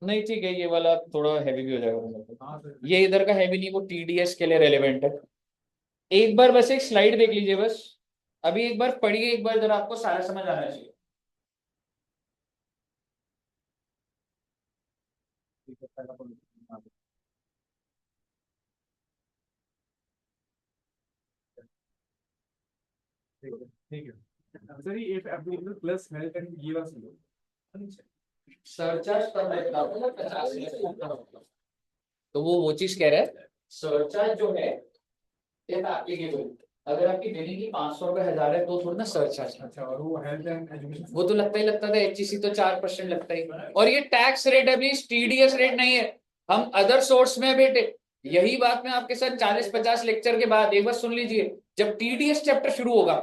नहीं ठीक है, ये वाला थोड़ा हैवी भी हो जाएगा। हाँ सर। ये इधर का हैवी नहीं, वो टीडीएस के लिए रेलेवेंट है। एक बार बस एक स्लाइड देख लीजिए बस, अभी एक बार पढ़िए, एक बार जरा आपको सारा समझ आना चाहिए। ठीक है सर, ये if applicable plus health and give us surcharge कब लगता है? 50 से ऊपर। तो वो चीज कह रहा है, सरचार्ज जो है एप्लीकेबल, अगर आपकी देने की 500 रुपए 1000 है तो थोड़ा ना सरचार्ज। अच्छा, और वो हेल्थ एंड एजुकेशन वो तो लगता ही लगता था, एचईसी तो 4% लगता ही, और ये टैक्स रेट है प्लीज, टीडीएस रेट नहीं है। हम अदर सोर्स में है बेटे, यही बात मैं आपके साथ 40-50 लेक्चर के बाद एक बार सुन लीजिए, जब टीडीएस चैप्टर शुरू होगा,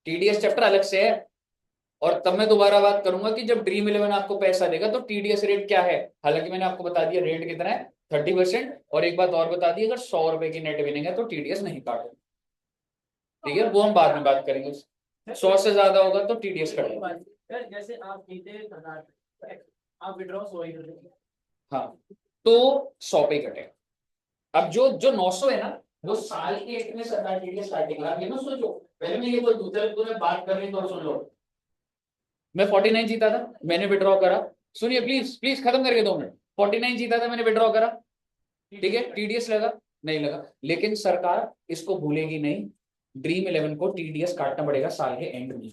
टीडीएस चैप्टर अलग से है, और तब मैं दोबारा बात करूंगा कि जब ड्रीम 11 आपको पैसा देगा तो टीडीएस रेट क्या है। हालांकि मैंने आपको बता दिया रेट कितना है, 30%, और एक बात और बता दी, अगर 100 रुपए की नेट विनिंग है तो टीडीएस नहीं काटो, ठीक है, वो हम बाद में बात करेंगे। 100 से ज्यादा होगा तो टीडीएस कटेगा। सर जैसे आप सीधे आप विड्रॉ 100 ही कर देंगे। हाँ, तो 100 पे कटेगा। अब जो जो 900 है ना, वो साल के एक में सरकार टीडीएस काटेगा। ये ना सोचो, पहले मैं ये बोल दूं, चलो तुम्हें बात कर रही तो सुन लो। मैं 49 जीता था, मैंने विड्रॉ करा, सुनिए प्लीज प्लीज, खत्म करके 2 मिनट। 49 जीता था, मैंने विड्रॉ करा, ठीक है, टीडीएस लगा नहीं लगा, लेकिन सरकार इसको भूलेगी नहीं, ड्रीम 11 को टीडीएस काटना पड़ेगा साल के एंड में।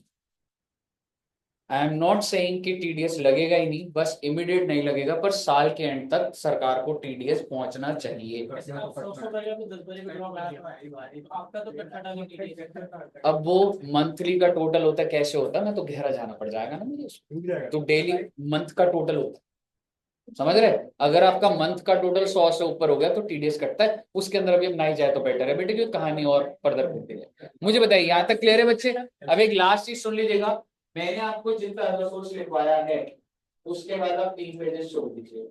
आई एम नॉट सेइंग कि टीडीएस लगेगा ही नहीं, बस इमीडिएट नहीं लगेगा, पर साल के एंड तक सरकार को टीडीएस पहुंचना चाहिए। अब वो मंथली का टोटल होता है, कैसे होता है, मैं तो गहरा जाना पड़ जाएगा ना मुझे उसमें। तो डेली मंथ का टोटल होता है, समझ रहे? अगर आपका मंथ का टोटल 100 से ऊपर हो गया तो टीडीएस कटता है, उसके अंदर अभी अब नहीं जाए तो बेटर है बेटे, क्योंकि कहानी और फर्दर करती है। मुझे बताइए यहाँ तक क्लियर है बच्चे? अब एक लास्ट चीज सुन लीजिएगा, मैंने आपको जितना अदर सोर्स लिखवाया है उसके बाद आप 3 पेजेस छोड़ दीजिए।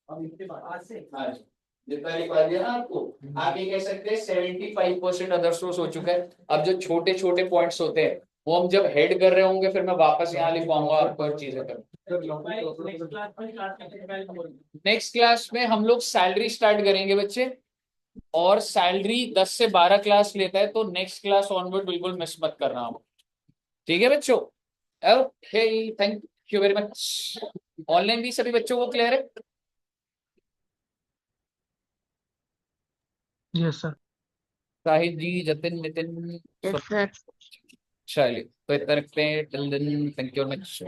हाँ जी, जितना लिखवा दिया ना आपको, आप ये कह सकते हैं 75% अदर सोर्स हो चुका है। अब जो छोटे छोटे पॉइंट्स होते हैं वो हम जब हेड कर रहे होंगे, फिर मैं वापस यहाँ लिखवाऊंगा आपको चीजें कर। नेक्स्ट क्लास में हम लोग सैलरी स्टार्ट करेंगे बच्चे, और सैलरी 10 से 12 क्लास लेता है, तो नेक्स्ट क्लास ऑनवर्ड बिल्कुल मिस मत करना आप, ठीक है बच्चों? Okay, thank you very much. Online भी सभी बच्चों को क्लियर है? Yes sir. साहिद जी, जतिन, नितिन, चलिए तो इतना रखते हैं, till then thank you very much.